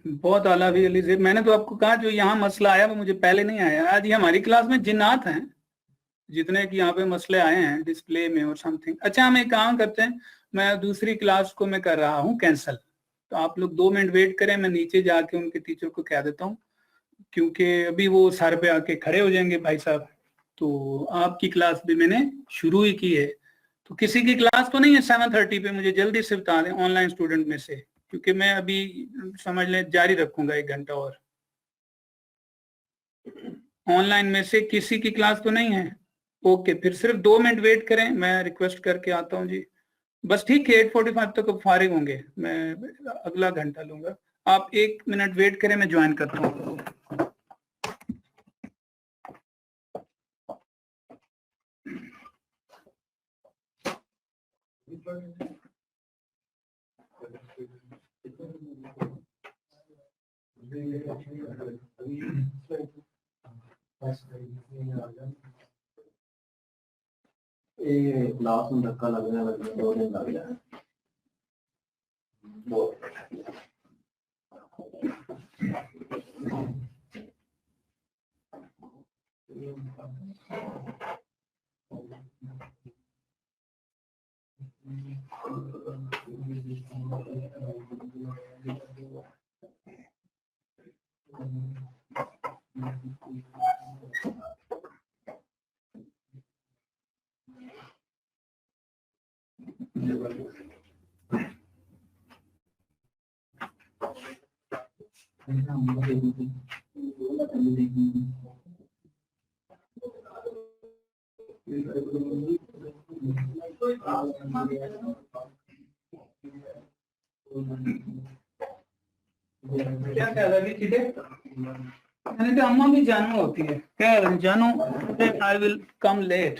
बहुत आला भी अली से। मैंने तो आपको कहा जो यहाँ मसला आया वो मुझे पहले नहीं आया। आज ये हमारी क्लास में जिन्नात हैं जितने कि यहाँ पे मसले आए हैं डिस्प्ले में और समथिंग। अच्छा, हम एक काम करते हैं, मैं दूसरी क्लास को मैं कर रहा हूँ कैंसिल, तो आप लोग 2 मिनट वेट करें, मैं नीचे जाके उनके टीचर को कह देता हूँ, क्योंकि अभी वो सर पे आके खड़े हो जाएंगे भाई साहब। तो आपकी क्लास भी मैंने शुरू ही की है, तो किसी की क्लास तो नहीं है 7:30 पे, मुझे जल्दी से बता दें ऑनलाइन स्टूडेंट में से, क्योंकि मैं अभी समझ लें जारी रखूंगा 1 घंटा और। ऑनलाइन में से किसी की क्लास तो नहीं है? ओके, फिर सिर्फ 2 मिनट वेट करें, मैं रिक्वेस्ट करके आता हूँ जी। बस ठीक है, 8:45 तक फारिग होंगे, मैं अगला घंटा लूंगा। आप 1 मिनट वेट करें, मैं ज्वाइन करता हूँ। क्लास में धक्का लगने 2 दिन लग जाए। क्या कह रही थी? मैंने कहा अम्मा भी जानू होती है, कह रही जानू I will come late,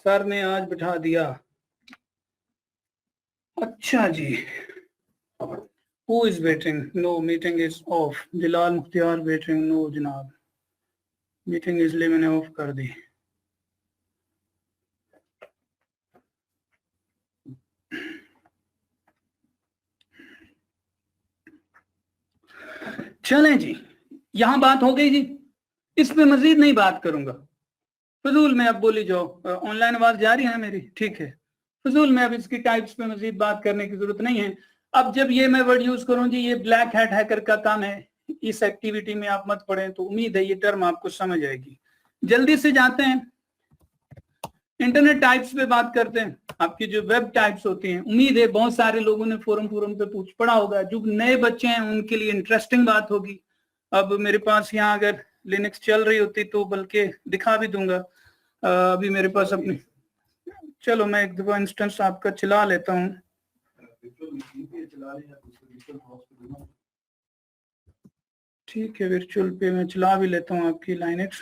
sir ने आज बिठा दिया। अच्छा जी, who is waiting? No, meeting is off. Jalal Mukhtiyar waiting? No जनाब, मीटिंग इसलिए मैंने ऑफ कर दी। चलें जी, यहां बात हो गई जी, इस पे मजीद नहीं बात करूंगा, फजूल में अब बोली जाओ। ऑनलाइन आवाज जा रही है मेरी? ठीक है, फजूल में अब इसकी टाइप्स पे मजीद बात करने की जरूरत नहीं है। अब जब ये मैं वर्ड यूज करूं जी, ये ब्लैक हैट हैकर का काम है, इस एक्टिविटी में आप मत पढ़ें, तो उम्मीद है ये टर्म आपको समझ आएगी। जल्दी से जाते हैं इंटरनेट टाइप्स पे बात करते हैं। आपकी जो वेब टाइप्स होती हैं, उम्मीद है बहुत सारे लोगों ने फोरम पे पढ़ा होगा। जो नए बच्चे हैं उनके लिए इंटरेस्टिंग बात होगी, अब मेरे पास यहाँ अगर लिनक्स चल रही होती तो बल्कि दिखा भी दूंगा। अभी मेरे पास अपनी, चलो मैं एक दफा इंस्टेंस आपका चला लेता हूँ। ठीक है, वर्चुअल पे मैं चला भी लेता हूँ आपकी लाइनक्स।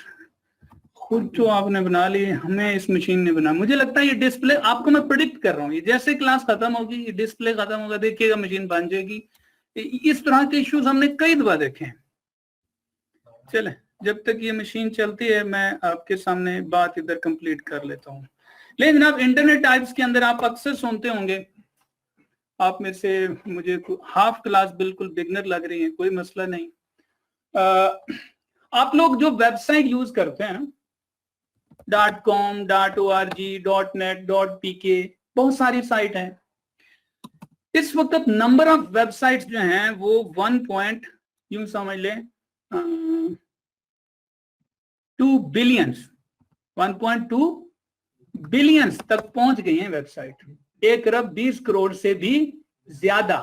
खुद तो आपने बना ली, हमें इस मशीन ने बना। मुझे लगता है ये डिस्प्ले, आपको मैं प्रिडिक्ट कर रहा हूँ, ये जैसे क्लास खत्म होगी ये डिस्प्ले खत्म होगा, देखिएगा मशीन बन जाएगी। इस तरह के इश्यूज हमने कई दफा देखे हैं। चले, जब तक ये मशीन चलती है मैं आपके सामने बात इधर कंप्लीट कर लेता हूँ। लेकिन जनाब, इंटरनेट टाइप्स के अंदर आप अक्सर सुनते होंगे, आप में से मुझे हाफ क्लास बिल्कुल बिगनर लग रही है, कोई मसला नहीं। आप लोग जो वेबसाइट यूज करते हैं ना, .com, .org, .net, .pk, बहुत सारी साइट हैं। इस वक्त नंबर ऑफ वेबसाइट्स जो हैं वो 1. समझ लें 2 बिलियंस, 1.2 बिलियंस तक पहुंच गई हैं वेबसाइट, 1 अरब 20 करोड़ से भी ज्यादा।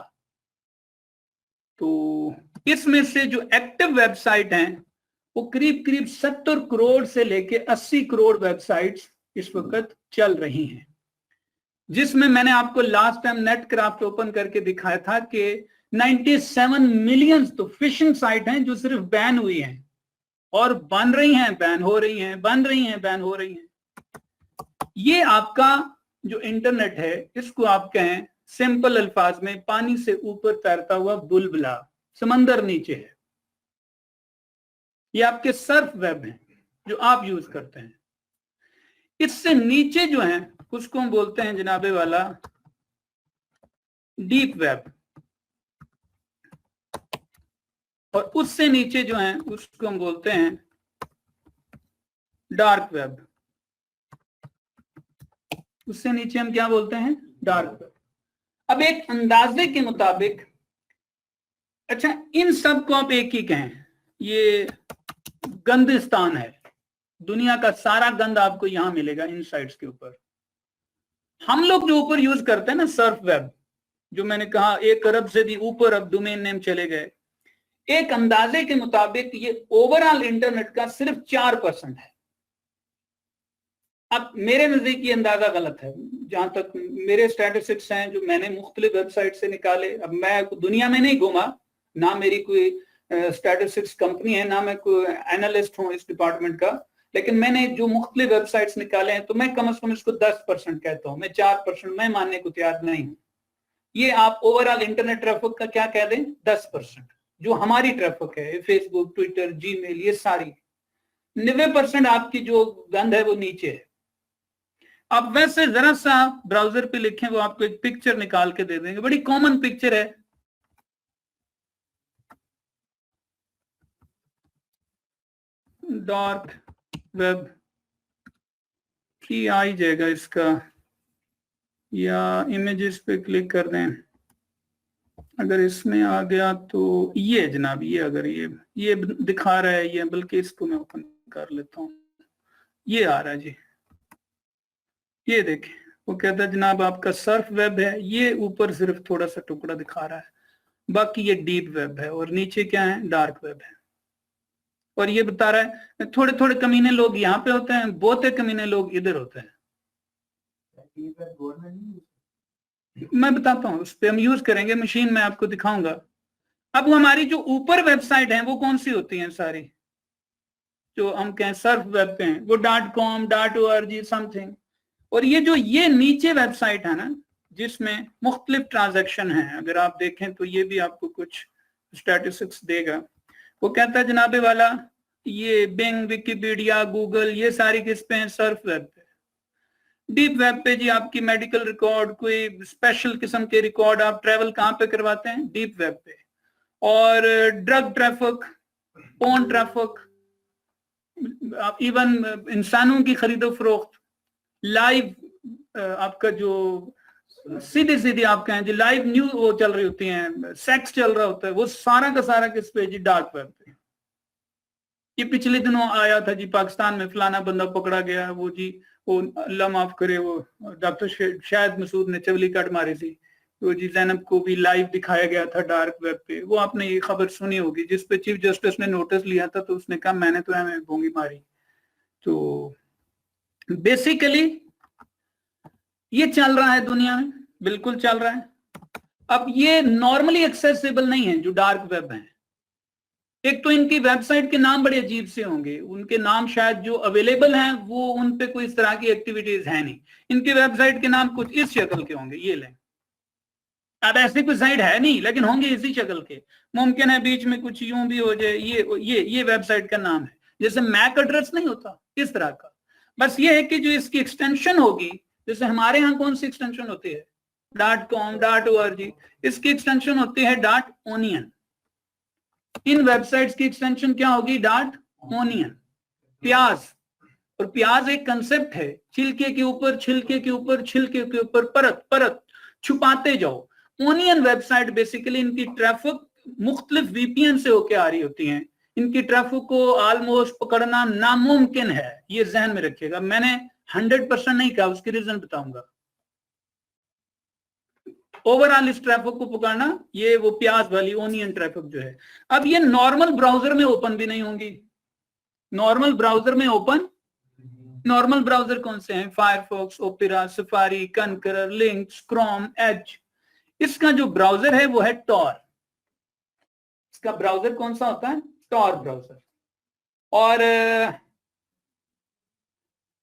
तो इसमें से जो एक्टिव वेबसाइट हैं वो करीब करीब 70 करोड़ से लेके 80 करोड़ वेबसाइट्स इस वक्त चल रही हैं, जिसमें मैंने आपको लास्ट टाइम नेटक्राफ्ट ओपन करके दिखाया था कि 97 मिलियन तो फिशिंग साइट हैं जो सिर्फ बैन हुई हैं और बन रही हैं, बैन हो रही हैं, बन रही हैं, बैन हो रही हैं। ये आपका जो इंटरनेट है, इसको आप कहें सिंपल अल्फाज में पानी से ऊपर तैरता हुआ बुलबुला, समंदर नीचे है। ये आपके सर्फ वेब हैं जो आप यूज करते हैं। इससे नीचे जो है उसको हम बोलते हैं जनाबे वाला डीप वेब, और उससे नीचे जो है उसको हम बोलते हैं डार्क वेब। उससे नीचे हम क्या बोलते हैं? Dark web. अब एक अंदाजे के मुताबिक, अच्छा इन सब को आप एक ही कहें, ये गंदिस्तान है, दुनिया का सारा गंद आपको यहां मिलेगा इन साइट्स के ऊपर। हम लोग जो ऊपर यूज करते हैं ना सर्फ वेब, जो मैंने कहा 1 अरब से भी ऊपर अब डोमेन नेम चले गए, एक अंदाजे के मुताबिक ये ओवरऑल इंटरनेट का सिर्फ 4% है। अब मेरे नजदीक ये अंदाजा गलत है, जहां तक मेरे स्टैटिस्टिक्स हैं जो मैंने मुख्तलिफ वेबसाइट से निकाले। अब मैं दुनिया में नहीं घूमा, ना मेरी कोई स्टैटिस्टिक्स कंपनी है, ना मैं कोई एनालिस्ट हूं इस डिपार्टमेंट का, लेकिन मैंने जो मुख्तलिफ वेबसाइट्स निकाले हैं तो मैं कम से कम इसको 10% कहता हूं, मैं 4% मैं मानने को तैयार नहीं हूं। ये आप ओवरऑल इंटरनेट ट्रैफिक का क्या कह दें, 10%, जो हमारी ट्रैफिक है, फेसबुक, ट्विटर, जीमेल, ये सारी 90% आपकी जो गंद है वो नीचे है। आप वैसे जरा सा ब्राउजर पे लिखें, वो आपको एक पिक्चर निकाल के दे देंगे, बड़ी कॉमन पिक्चर है। डार्क वेब की आ ही जाएगा इसका, या इमेजेस पे क्लिक कर दें। अगर इसमें आ गया तो ये जनाब, ये अगर ये दिखा रहा है ये, बल्कि इसको मैं ओपन कर लेता हूं, ये आ रहा है जी, ये देखें। वो कहता है जनाब आपका सर्फ वेब है, ये ऊपर सिर्फ थोड़ा सा टुकड़ा दिखा रहा है, बाकी ये डीप वेब है, और नीचे क्या है, डार्क वेब है। और ये बता रहा है थोड़े थोड़े कमीने लोग यहाँ पे होते हैं, बहुते कमीने लोग इधर होते हैं। मैं बताता हूँ, उस पर हम यूज करेंगे, मशीन में आपको दिखाऊंगा। अब हमारी जो ऊपर वेबसाइट है वो कौन सी होती हैं? सारी जो हम कहें सर्फ वेब पे हैं, वो .com, .org समथिंग। और ये जो ये नीचे वेबसाइट है ना, जिसमें मुख्तलिफ ट्रांजैक्शन हैं, अगर आप देखें तो ये भी आपको कुछ स्टैटिस्टिक्स देगा। वो कहता है जनाबे वाला ये बिंग, विकिपीडिया, गूगल, ये सारी किस पे हैं? सर्फ वेब पे। डीप वेब पे जी आपकी मेडिकल रिकॉर्ड, कोई स्पेशल किस्म के रिकॉर्ड, आप ट्रेवल कहाँ पे करवाते हैं? डीप वेब पे। और drug traffic, porn traffic, even इंसानों की खरीदो फरोख्त, लाइव आपका जो सीधी सीधी आप कहें जो लाइव न्यूज वो चल रही होती हैं, सेक्स चल रहा होता है, वो सारा का सारा किस पे जी? डार्क वेब पे। ये पिछले दिनों आया था जी, पाकिस्तान में फलाना बंदा पकड़ा गया, वो जी वो अल्लाह माफ करे, वो डॉक्टर शाहिद मसूद ने चवली काट मारी थी, तो जी जैनब को भी लाइव दिखाया गया था डार्क वेब पे, वो आपने ये खबर सुनी होगी, जिस पे चीफ जस्टिस ने नोटिस लिया था तो उसने कहा मैंने तो हमें भोंगी मारी। तो बेसिकली ये चल रहा है दुनिया में, बिल्कुल चल रहा है। अब ये नॉर्मली एक्सेसिबल नहीं है जो डार्क वेब है। एक तो इनकी वेबसाइट के नाम बड़े अजीब से होंगे, उनके नाम शायद जो अवेलेबल हैं वो उन पे कोई इस तरह की एक्टिविटीज है नहीं। इनकी वेबसाइट के नाम कुछ इस शक्ल के होंगे, ये लें। अब ऐसी कोई साइट है नहीं, लेकिन होंगे इसी शक्ल के। मुमकिन है बीच में कुछ यूं भी हो जाए, ये वेबसाइट का नाम है, जैसे मैक एड्रेस नहीं होता इस तरह का। बस ये है कि जो इसकी एक्सटेंशन होगी, जैसे हमारे यहाँ कौन सी एक्सटेंशन होती है, .com, .org, इसकी एक्सटेंशन होती है .onion। इन वेबसाइट्स की एक्सटेंशन क्या होगी, .onion, प्याज। और प्याज एक कंसेप्ट है, छिलके के ऊपर छिलके के ऊपर छिलके के ऊपर परत परत छुपाते जाओ। ओनियन वेबसाइट बेसिकली इनकी ट्रैफिक मुख्तलिफ वीपीएन से होके आ रही होती हैं। इनकी ट्रैफिक को ऑलमोस्ट पकड़ना नामुमकिन है, ये जहन में रखिएगा। मैंने 100% नहीं कहा, उसकी रीजन बताऊंगा। ओवरऑल इस ट्रैफिक को पकड़ना, ये वो प्याज वाली ओनियन ट्रैफिक जो है। अब ये नॉर्मल ब्राउजर में ओपन भी नहीं होंगी। नॉर्मल ब्राउजर में ओपन, नॉर्मल ब्राउजर कौन से हैं, Firefox, Opera, Safari, Konqueror, Lynx, Chrome, Edge. इसका जो ब्राउजर है वो है टॉर। इसका ब्राउजर कौन सा होता है, टॉर ब्राउजर। और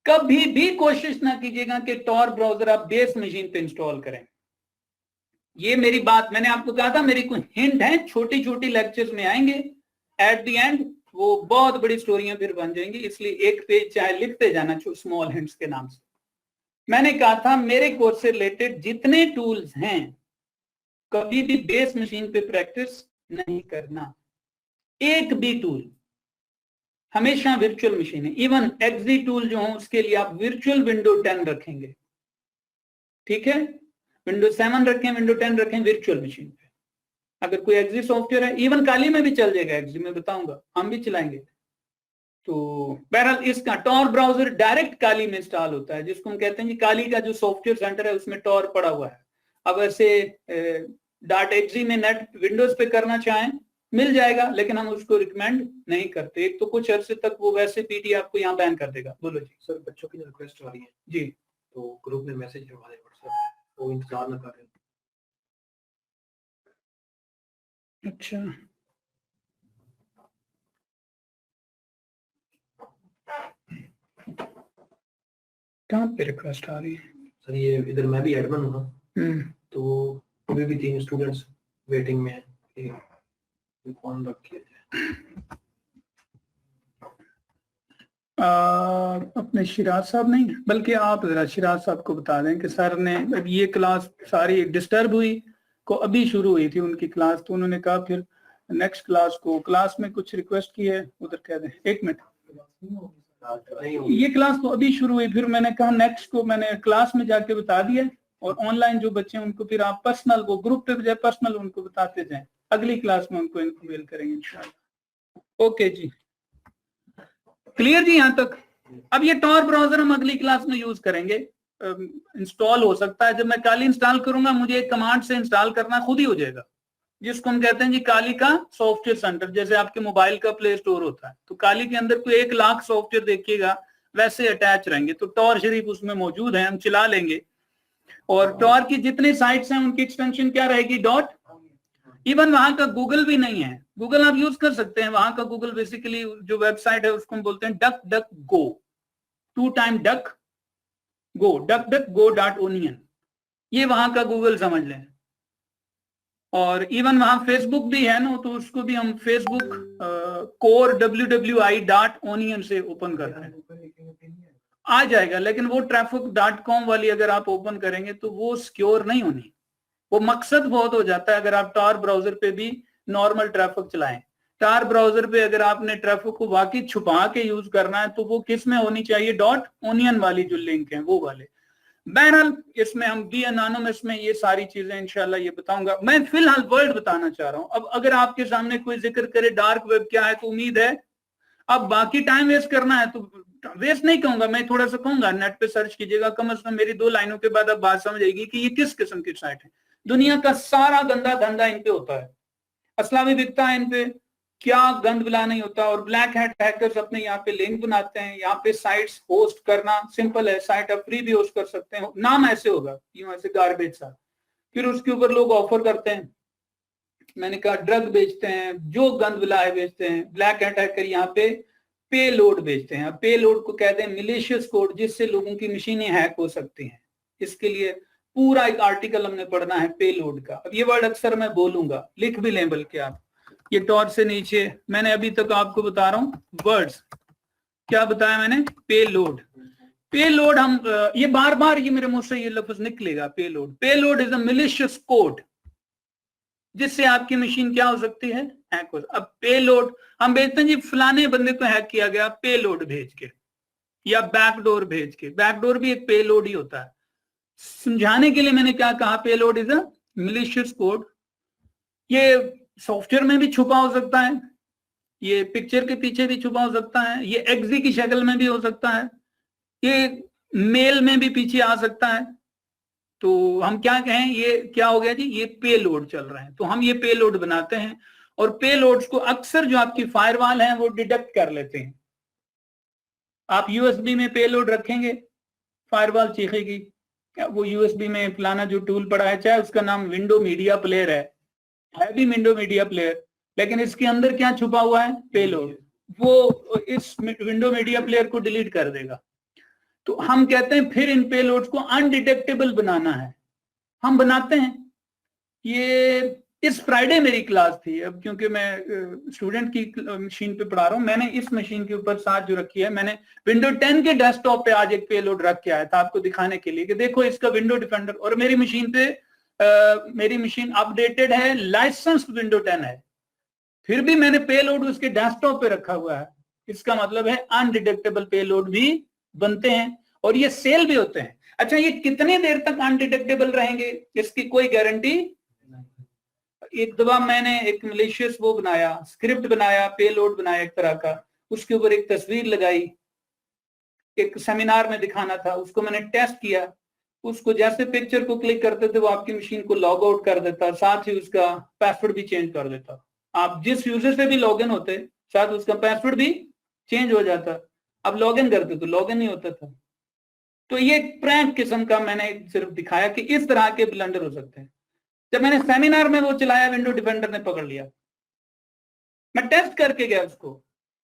कभी भी कोशिश ना कीजिएगा कि टॉर ब्राउजर आप बेस मशीन पे इंस्टॉल करें। ये मेरी बात, मैंने आपको कहा था मेरी कुछ हिंट है, छोटी छोटी लेक्चर्स में आएंगे, एट द एंड वो बहुत बड़ी स्टोरियां फिर बन जाएंगी। इसलिए एक पेज चाहे लिखते जाना स्मॉल हिंट्स के नाम से। मैंने कहा था मेरे कोर्स से रिलेटेड जितने टूल्स हैं कभी भी बेस मशीन पे प्रैक्टिस नहीं करना, एक भी टूल, हमेशा वर्चुअल मशीन है। इवन एक्सी टूल जो हो उसके लिए आप वर्चुअल विंडो 10 रखेंगे, ठीक है, विंडो 7 रखें, विंडो 10 रखें वर्चुअल मशीन पे। अगर कोई एक्सी सॉफ्टवेयर है, इवन काली में भी चल जाएगा एक्सी, मैं बताऊंगा, हम भी चलाएंगे। तो बहरहाल इसका टॉर ब्राउजर डायरेक्ट काली में इंस्टॉल होता है, जिसको हम कहते हैं कि काली का जो सॉफ्टवेयर सेंटर है उसमें टॉर पड़ा हुआ है। अब ऐसे .exe में नेट विंडोज पे करना चाहें मिल जाएगा, लेकिन हम उसको रिकमेंड नहीं करते। एक तो कुछ अरसे तक वो वैसे पीटी आपको यहाँ बैन कर देगा। बोलो जी। सर बच्चों की रिक्वेस्ट आ रही है जी, तो ग्रुप में मैसेज करवा दें व्हाट्सएप, वो इंतजार न करें। अच्छा, कहाँ पे रिक्वेस्ट आ रही है सर? ये इधर मैं भी एडमिन हूँ ना, तो अभी भी 3 स्टूडेंट्स वेटिंग में हैं कि कौन रख किया जाए। अपने शिराज साहब नहीं, बल्कि आप जरा शिराज साहब को बता दें कि सर ने अब ये क्लास सारी डिस्टर्ब हुई को अभी शुरू हुई थी उनकी क्लास, तो उन्होंने कहा फिर नेक्स्ट क्लास को, क्लास में कुछ रिक्वेस्ट की है उधर कह दें। एक मिनट, ये क्लास तो अभी शुरू हुई, फिर मैंने कहा नेक्स्ट को मैंने क्लास में जाके बता दिया, और ऑनलाइन जो बच्चे हैं उनको फिर आप पर्सनल, वो ग्रुप पे बजाय पर्सनल उनको बताते जाएं, अगली क्लास में उनको इन्फॉर्मेल करेंगे इंशाल्लाह। ओके जी, क्लियर जी यहाँ तक। अब ये टॉर ब्राउजर हम अगली क्लास में यूज करेंगे। इंस्टॉल हो सकता है, जब मैं काली इंस्टॉल करूंगा मुझे एक कमांड से इंस्टॉल करना खुद ही हो जाएगा, जिसको हम कहते हैं जी काली का सॉफ्टवेयर सेंटर। जैसे आपके मोबाइल का प्ले स्टोर होता है, तो काली के अंदर कोई 1 लाख सॉफ्टवेयर देखिएगा वैसे अटैच रहेंगे। तो टॉर शरीफ उसमें मौजूद है, हम चला लेंगे। और टॉर की जितनी साइट्स हैं उनकी एक्सटेंशन क्या रहेगी, डॉट। इवन वहां का गूगल भी नहीं है, गूगल आप यूज कर सकते हैं, वहां का गूगल बेसिकली जो वेबसाइट है उसको हम बोलते हैं डक डक गो, 2 टाइम डक गो, डक डक गो .onion, ये वहां का गूगल समझ लें। और इवन वहां फेसबुक भी है ना, तो उसको भी हम फेसबुक कोर wwi.onion से ओपन करते हैं, आ जाएगा। लेकिन वो ट्रैफिक .com वाली अगर आप ओपन करेंगे तो वो सिक्योर नहीं होनी, वो मकसद बहुत हो जाता है। अगर आप टॉर ब्राउजर पे भी नॉर्मल ट्रैफिक चलाएं, टॉर ब्राउजर पे अगर आपने ट्रैफिक को वाकई छुपा के यूज करना है तो वो किस में होनी चाहिए, .onion वाली जो लिंक है वो वाले। बहरहाल इसमें हम बी एनोनिमस में ये सारी चीजें इंशाल्लाह ये बताऊंगा। मैं फिलहाल वर्ड बताना चाह रहा हूं। अब अगर आपके सामने कोई जिक्र करे डार्क वेब क्या है तो उम्मीद है, अब बाकी टाइम वेस्ट करना है तो वेस्ट नहीं कहूंगा, मैं थोड़ा सा कहूंगा नेट पे सर्च कीजिएगा, कम से कम मेरी 2 लाइनों के बाद अब बात समझ आएगी कि ये किस किस्म की साइट है। दुनिया का सारा गंदा धंधा इन पे होता है, असला भी बिकता है इन पे, क्या गंद बिला नहीं होता। और ब्लैक हैट हैकर्स अपने यहाँ पे लिंक बनाते हैं, यहाँ पे साइट्स होस्ट करना सिंपल है, साइट आप फ्री भी होस्ट कर सकते हैं, नाम ऐसे होगा यूं ऐसे गार्बेज सा, फिर उसके ऊपर लोग ऑफर करते हैं, मैंने कहा ड्रग बेचते हैं, जो गंद बिला है बेचते हैं। ब्लैक हैट हैकर यहाँ पे पे लोड बेचते हैं। पे लोड को कहते हैं मिलिशियस कोड, जिससे लोगों की मशीनें हैक हो सकती हैं। इसके लिए पूरा एक आर्टिकल हमने पढ़ना है पे लोड का। अब ये वर्ड अक्सर मैं बोलूंगा, लिख भी लें बल्कि आप, ये टॉर्च से नीचे मैंने अभी तक आपको बता रहा हूं वर्ड्स, क्या बताया मैंने, पे लोड। पे लोड हम ये बार बार ये मेरे मुंह से ये लफ्ज निकलेगा, पे लोड। पे load is a malicious code जिससे आपकी मशीन क्या हो सकती है, हैक हो। अब पे लोड हम भेजते हैं जी, फलाने बंदे को हैक किया गया पे लोड भेज के या बैकडोर भेज के। बैकडोर भी एक पे लोड ही होता है। समझाने के लिए मैंने क्या कहा, पे load is a malicious code. ये सॉफ्टवेयर में भी छुपा हो सकता है, ये पिक्चर के पीछे भी छुपा हो सकता है, ये एग्जी की शक्ल में भी हो सकता है, ये मेल में भी पीछे आ सकता है। तो हम क्या कहें, ये क्या हो गया जी, ये पे लोड चल रहे हैं। तो हम ये पे लोड बनाते हैं और पे लोड्स को अक्सर जो आपकी फायरवॉल है वो डिटेक्ट कर लेते हैं। आप यूएसबी में पे लोड रखेंगे, फायरवॉल चीखेगी, क्या वो यूएसबी में फलाना जो टूल पड़ा है, चाहे उसका नाम विंडो मीडिया प्लेयर है भी विंडो मीडिया प्लेयर, लेकिन इसके अंदर क्या छुपा हुआ है, पे लोड, वो इस विंडो मीडिया प्लेयर को डिलीट कर देगा। तो हम कहते हैं फिर इन पे लोड्स को अनडिटेक्टेबल बनाना है, हम बनाते हैं। ये इस फ्राइडे मेरी क्लास थी, अब क्योंकि मैं स्टूडेंट की मशीन पे पढ़ा रहा हूं, मैंने इस मशीन के ऊपर साथ जो रखी है, मैंने विंडो 10 के डेस्कटॉप पे आज एक पे लोड रख के आया था आपको दिखाने के लिए कि देखो इसका विंडो डिफेंडर। और मेरी मशीन पे मेरी मशीन अपडेटेड है, लाइसेंस्ड विंडो 10 है, फिर भी मैंने पे लोड उसके डेस्कटॉप पे रखा हुआ है। इसका मतलब है अनडिटेक्टेबल पे लोड भी बनते हैं और ये सेल भी होते हैं। अच्छा, ये कितनी देर तक अनडिटेक्टेबल रहेंगे, इसकी कोई गारंटी। एक दफा मैंने एक मलेशियस वो बनाया, स्क्रिप्ट बनाया, पे लोड बनाया एक तरह का, उसके ऊपर एक तस्वीर लगाई, एक सेमिनार में दिखाना था, उसको मैंने टेस्ट किया। उसको जैसे पिक्चर को क्लिक करते थे वो आपकी मशीन को लॉग आउट कर देता, साथ ही उसका पासवर्ड भी चेंज कर देता। आप जिस यूजर से भी लॉग इन होते साथ उसका पासवर्ड भी चेंज हो जाता। अब लॉग इन करते तो लॉग इन नहीं होता था। तो ये प्रैंक किस्म का मैंने सिर्फ दिखाया कि इस तरह के ब्लंडर हो सकते हैं। जब मैंने सेमिनार में वो चलाया, विंडो डिफेंडर ने पकड़ लिया, मैं टेस्ट करके गया उसको,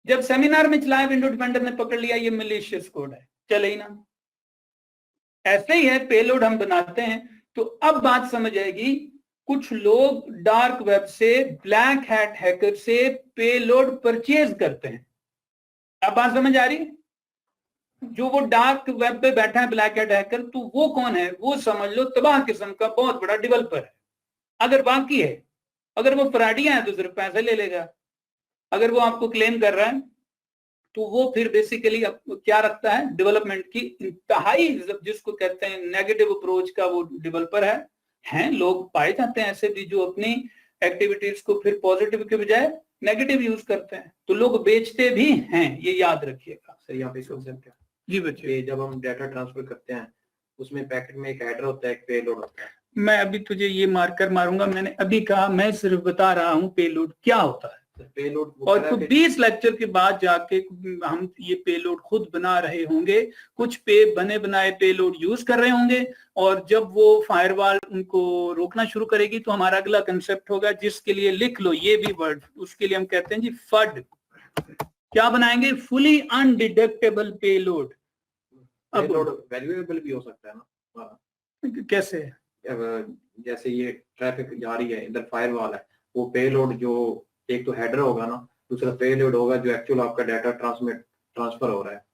जब सेमिनार में चलाया विंडो डिफेंडर ने पकड़ लिया, ये मलेशियस कोड है, चले ही ना। ऐसे ही है, पेलोड हम बनाते हैं। तो अब बात समझ आएगी, कुछ लोग डार्क वेब से, ब्लैक हैट हैकर से पेलोड परचेज करते हैं। अब बात समझ आ रही, जो वो डार्क वेब पे बैठा है ब्लैक हैट हैकर, तो वो कौन है, वो समझ लो तबाह किस्म का बहुत बड़ा डेवलपर है। अगर बाकी है, अगर वो फराडिया है तो सिर्फ पैसे ले लेगा, अगर वो आपको क्लेम कर रहा है तो वो फिर बेसिकली क्या रखता है, डेवलपमेंट की इंतहाई, जिसको कहते हैं नेगेटिव अप्रोच का वो डेवलपर है। हैं लोग पाए जाते हैं ऐसे भी जो अपनी एक्टिविटीज को फिर पॉजिटिव के बजाय नेगेटिव यूज करते हैं, तो लोग बेचते भी हैं, ये याद रखिएगा। सर यहाँ पे कॉन्सेप्ट है जी बच्चे, जब हम डाटा ट्रांसफर करते हैं उसमें पैकेट में एक हेडर होता है, एक पेलोड होता है। मैं अभी तुझे ये मार्कर मारूंगा, मैंने अभी कहा, मैं सिर्फ बता रहा हूं पेलोड क्या होता है। पेलोड और तो 20 लेक्चर के बाद जाके हम ये पेलोड खुद बना रहे होंगे, कुछ पे बने बनाए पेलोड यूज कर रहे होंगे, और जब वो फायरवॉल उनको रोकना शुरू करेगी तो हमारा अगला कंसेप्ट होगा, जिसके लिए लिख लो ये भी वर्ड, उसके लिए हम कहते हैं जी फड। क्या बनाएंगे, fully undetectable payload. Payload valuable भी हो सकता है ना, कैसे, जैसे ये ट्रैफिक जा रही है, इधर फायरवॉल है, वो पेलोड जो एक तो हेडर होगा ना, दूसरा पेलोड होगा जो एक्चुअल आपका डाटा ट्रांसफर हो रहा है।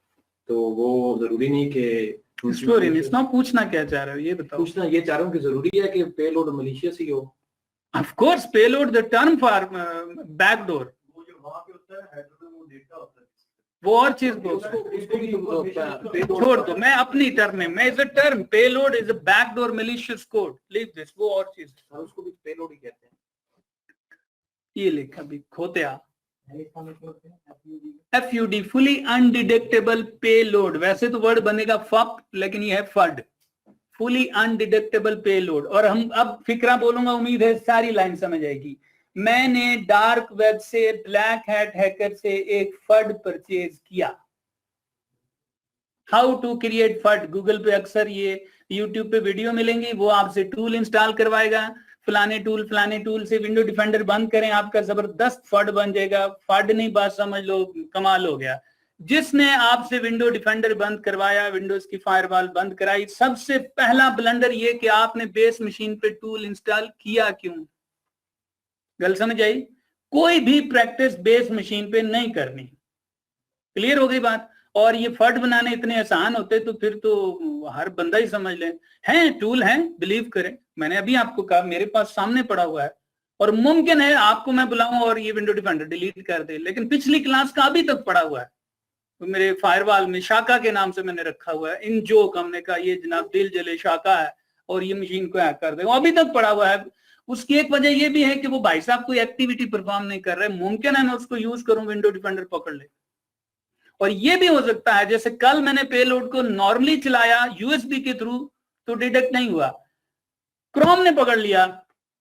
तो वो जरूरी नहीं कि स्टोरी नहीं सुना, पूछना क्या चाह रहे हो ये बताओ। पूछना ये चाह रहा हूँ कि जरूरी है कि पेलोड मलिशियस ही हो। Of course payload the term for backdoor, वो जो वहां पे होता है हेडर में वो डेटा होता है, वो और चीज छोड़ दो, मैं अपनी टर्म में, मैं is a term, payload is a backdoor malicious code, leave this, वो और चीज, उसको भी पेलोड ही कहते हैं। ये लिखा भी खोतिया, FUD, फुली अनडिटेक्टेबल पेलोड। वैसे तो वर्ड बनेगा फक, लेकिन ये है फड, फुली अनडिटेक्टेबल पेलोड। और हम अब फिक्रा बोलूंगा, उम्मीद है सारी लाइन समझ आएगी। मैंने डार्क वेब से, ब्लैक हैट हैकर से एक फड परचेज किया। How to create FUD, Google पे अक्सर ये, यूट्यूब पे वीडियो मिलेंगी, वो आपसे टूल इंस्टॉल करवाएगा, फलाने टूल से विंडो डिफेंडर बंद करें, आपका जबरदस्त फड बन जाएगा। फड नहीं, बात समझ लो, कमाल हो गया। जिसने आपसे विंडो डिफेंडर बंद करवाया, विंडोज की फायरवॉल बंद कराई, सबसे पहला ब्लंडर ये कि आपने बेस मशीन पे टूल इंस्टॉल किया क्यों। गल समझ आई? कोई भी प्रैक्टिस बेस मशीन पे नहीं करनी। क्लियर हो गई बात? और ये फट बनाने इतने आसान होते तो फिर तो हर बंदा ही समझ ले। हैं टूल हैं, बिलीव करें, मैंने अभी आपको कहा मेरे पास सामने पड़ा हुआ है, और मुमकिन है आपको मैं बुलाऊं और ये विंडो डिफेंडर डिलीट कर दे, लेकिन पिछली क्लास का अभी तक पड़ा हुआ है, तो मेरे फायरवॉल में शाखा के नाम से मैंने रखा हुआ है। इन जो हमने कहा ये जनाब दिल जले शाखा है और ये मशीन को हैक कर दे, वो अभी तक पड़ा हुआ है। उसकी एक वजह ये भी है कि वो भाई साहब कोई एक्टिविटी परफॉर्म नहीं कर रहे, मुमकिन है मैं उसको यूज करूं, विंडो डिफेंडर पकड़ ले। और ये भी हो सकता है जैसे कल मैंने पेलोड को नॉर्मली चलाया यूएसबी के थ्रू तो डिटेक्ट नहीं हुआ, क्रोम ने पकड़ लिया,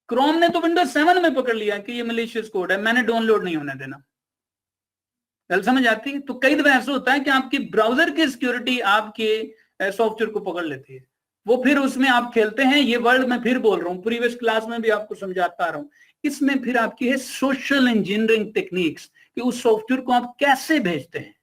क्रोम ने तो विंडोज 7 में पकड़ लिया कि ये मलिशियस कोड है, मैंने डाउनलोड नहीं होने देना। गल समझ आती है? तो कई दफा ऐसा होता है कि आपकी ब्राउजर की सिक्योरिटी आपके सॉफ्टवेयर को पकड़ लेती है, वो फिर उसमें आप खेलते हैं। ये वर्ड मैं फिर बोल रहा हूं, प्रीवियस क्लास में भी आपको समझाता आ रहा हूं, इसमें फिर आपकी है सोशल इंजीनियरिंग टेक्निक्स कि उस सॉफ्टवेयर को आप कैसे भेजते हैं।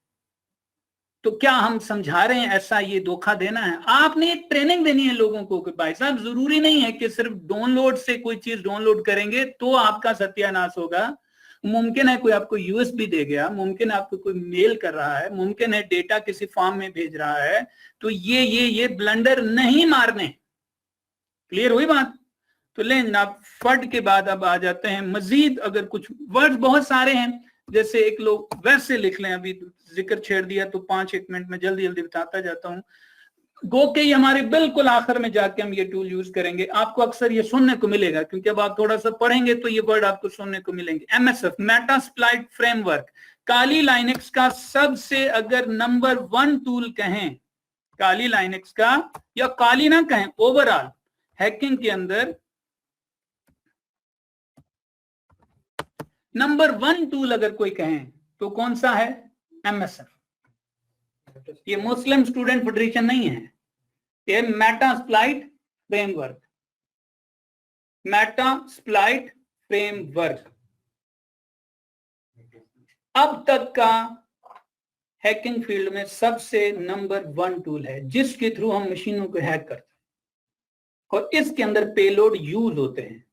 तो क्या हम समझा रहे हैं ऐसा ये धोखा देना है? आपने एक ट्रेनिंग देनी है लोगों को कि भाई साहब जरूरी नहीं है कि सिर्फ डाउनलोड से कोई चीज डाउनलोड करेंगे तो आपका सत्यानाश होगा। मुमकिन है कोई आपको यूएसबी दे गया, मुमकिन है आपको कोई मेल कर रहा है, मुमकिन है डेटा किसी फॉर्म में भेज रहा है, तो ये ब्लंडर नहीं मारने। क्लियर हुई बात? तो ले जनाब, फट के बाद अब आ जाते हैं मजीद, अगर कुछ वर्ड्स बहुत सारे हैं, जैसे एक लोग वैसे लिख लें, अभी जिक्र छेड़ दिया तो 5-1 मिनट में जल्दी जल्दी बताता जाता हूं। गो के हमारे बिल्कुल आखिर में जाके हम ये टूल यूज करेंगे, आपको अक्सर ये सुनने को मिलेगा क्योंकि अब आप थोड़ा सा पढ़ेंगे तो ये वर्ड आपको सुनने को मिलेंगे। एमएसएफ, मेटास्प्लाइट फ्रेमवर्क, काली लाइनेक्स का सबसे अगर नंबर 1 टूल कहें, काली लाइनेक्स का, या काली ना कहें, ओवरऑल हैकिंग के अंदर नंबर 1 टूल अगर कोई कहें तो कौन सा है? एमएसएफ। ये मुस्लिम स्टूडेंट फेडरेशन नहीं है, ये मेटास्प्लाइट फ्रेमवर्क, मेटास्प्लाइट फ्रेमवर्क अब तक का हैकिंग फील्ड में सबसे नंबर 1 टूल है जिसके थ्रू हम मशीनों को हैक करते हैं। और इसके अंदर पेलोड यूज होते हैं,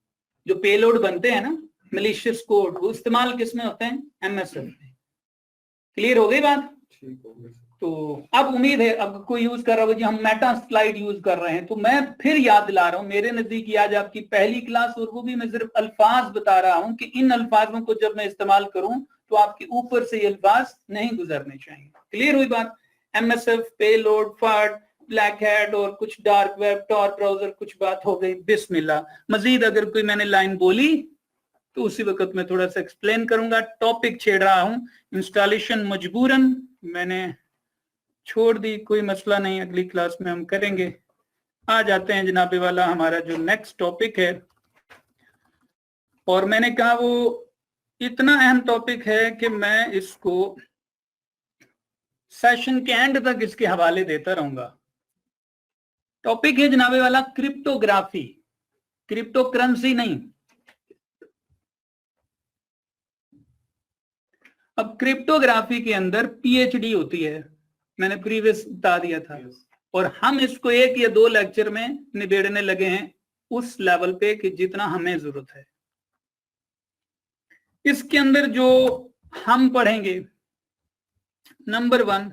जो पेलोड बनते हैं ना मलिशियस कोड, वो इस्तेमाल किसमें होते हैं? एमएसएफ में। क्लियर हो गई बात? तो अब उम्मीद है अब कोई यूज कर रहा होगा, जी हम मेटास्प्लाइट यूज कर रहे हैं, तो मैं फिर याद दिला रहा हूं, मेरे नजदीक ये आज आपकी पहली क्लास, और वो भी मैं सिर्फ अल्फाज बता रहा हूं कि इन अल्फाजों को जब मैं इस्तेमाल करूं तो आपके ऊपर से ये अल्फाज नहीं गुजरने चाहिए। क्लियर हुई बात? एमएसएफ, पेलोड, फट, ब्लैक हैट और कुछ डार्क वेब, टॉर ब्राउजर, कुछ बात हो गई, बिस्मिल्लाह। मजीद अगर कोई मैंने लाइन बोली तो उसी वक्त मैं थोड़ा सा एक्सप्लेन करूंगा। टॉपिक छेड़ रहा हूं, इंस्टॉलेशन मजबूरन मैंने छोड़ दी, कोई मसला नहीं, अगली क्लास में हम करेंगे। आ जाते हैं जनाबे वाला हमारा जो नेक्स्ट टॉपिक है, और मैंने कहा वो इतना अहम टॉपिक है कि मैं इसको सेशन के एंड तक इसके हवाले देता रहूंगा। टॉपिक है जनाबे वाला क्रिप्टोग्राफी, क्रिप्टो करेंसी नहीं। अब क्रिप्टोग्राफी के अंदर पीएचडी होती है, मैंने प्रीवियस बता दिया था, और हम इसको 1 या 2 लेक्चर में निबेड़ने लगे हैं उस लेवल पे कि जितना हमें जरूरत है। इसके अंदर जो हम पढ़ेंगे, नंबर 1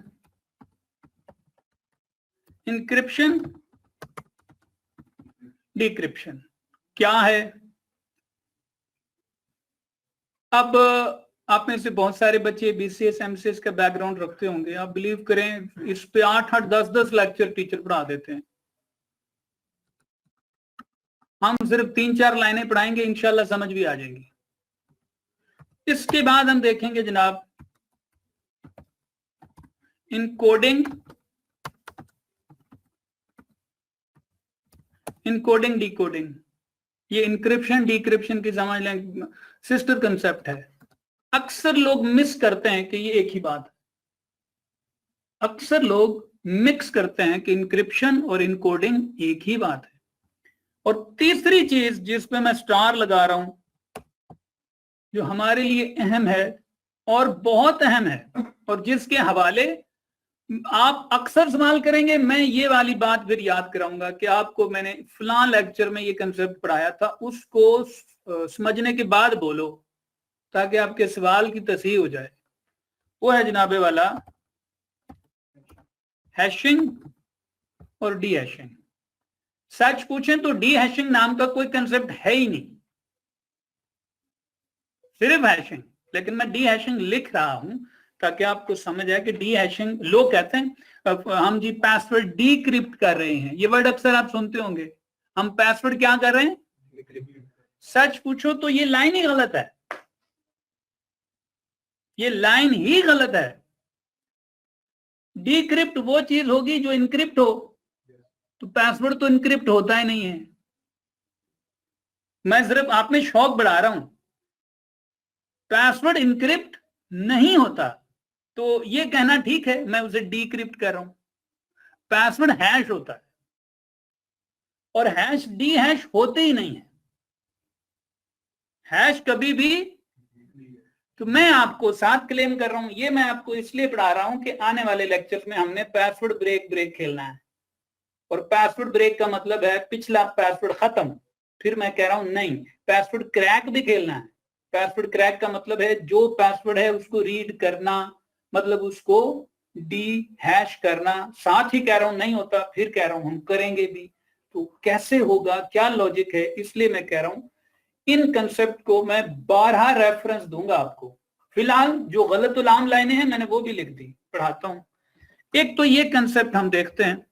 इंक्रिप्शन, डिक्रिप्शन क्या है। अब आप में से बहुत सारे बच्चे बीसीएस एमसीएस का बैकग्राउंड रखते होंगे, आप बिलीव करें इस पे 8-8 10-10 लेक्चर टीचर पढ़ा देते हैं। हम सिर्फ 3-4 लाइनें पढ़ाएंगे, इंशाल्लाह समझ भी आ जाएंगी। इसके बाद हम देखेंगे जनाब इनकोडिंग इनकोडिंग डिकोडिंग, ये इंक्रिप्शन डिक्रिप्शन की समझ लें, सिस्टर कंसेप्ट है। अक्सर लोग मिस करते हैं कि ये एक ही बात है, अक्सर लोग मिक्स करते हैं कि इंक्रिप्शन और इनकोडिंग एक ही बात है। और तीसरी चीज जिस पे मैं स्टार लगा रहा हूं, जो हमारे लिए अहम है और बहुत अहम है, और जिसके हवाले आप अक्सर इस्तेमाल करेंगे, मैं ये वाली बात फिर याद कराऊंगा कि आपको मैंने फलां लेक्चर में ये कंसेप्ट पढ़ाया था, उसको समझने के बाद बोलो ताकि आपके सवाल की तसहीह हो जाए। वो है जनाबे वाला हैशिंग और डी हैशिंग। सच पूछें तो डी हैशिंग नाम का कोई कंसेप्ट है ही नहीं, सिर्फ हैशिंग। लेकिन मैं डी हैशिंग लिख रहा हूं ताकि आपको समझ आए कि डी हैशिंग, लोग कहते हैं हम जी पासवर्ड डीक्रिप्ट कर रहे हैं, ये वर्ड अक्सर आप सुनते होंगे, हम पासवर्ड क्या कर रहे हैं। सच पूछो तो ये लाइन ही गलत है, ये लाइन ही गलत है। डीक्रिप्ट वो चीज होगी जो इनक्रिप्ट हो, तो पासवर्ड तो इनक्रिप्ट होता ही नहीं है। मैं सिर्फ आप में शौक बढ़ा रहा हूं, पासवर्ड इनक्रिप्ट नहीं होता, तो ये कहना ठीक है मैं उसे डीक्रिप्ट कर रहा हूं। पासवर्ड हैश होता है और हैश डी हैश होते ही नहीं है, हैश कभी भी। तो मैं आपको साथ क्लेम कर रहा हूं, ये मैं आपको इसलिए पढ़ा रहा हूं कि आने वाले लेक्चर्स में हमने पासवर्ड ब्रेक खेलना है, और पासवर्ड ब्रेक का मतलब है पिछला पासवर्ड खत्म। फिर मैं कह रहा हूं नहीं, पासवर्ड क्रैक भी खेलना है। पासवर्ड क्रैक का मतलब है जो पासवर्ड है उसको रीड करना, मतलब उसको डी हैश करना। साथ ही कह रहा हूं नहीं होता, फिर कह रहा हूं हम करेंगे भी। तो कैसे होगा, क्या लॉजिक है, इसलिए मैं कह रहा हूं इन कंसेप्ट को मैं 12 रेफरेंस दूंगा आपको। फिलहाल जो गलत उलाम लाइनें हैं मैंने वो भी लिख दी, पढ़ाता हूं। एक तो ये कंसेप्ट हम देखते हैं,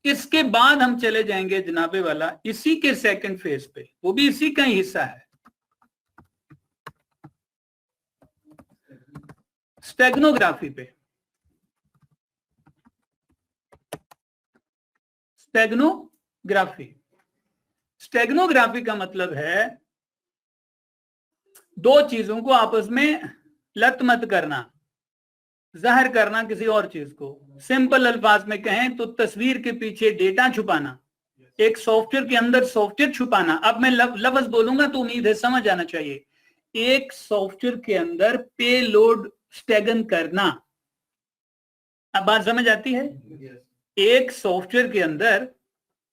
इसके बाद हम चले जाएंगे जनाबे वाला इसी के सेकंड फेज पे, वो भी इसी का ही हिस्सा है, स्टेगनोग्राफी पे। स्टेगनोग्राफी, स्टेगनोग्राफी का मतलब है दो चीजों को आपस में लत-मत करना, जाहिर करना किसी और चीज को। सिंपल अल्फाज में कहें तो तस्वीर के पीछे डेटा छुपाना, एक सॉफ्टवेयर के अंदर सॉफ्टवेयर छुपाना। अब मैं लफ्ज बोलूंगा तो उम्मीद है समझ आना चाहिए। एक सॉफ्टवेयर के अंदर पेलोड स्टेगन करना, अब बात समझ आती है। एक सॉफ्टवेयर के अंदर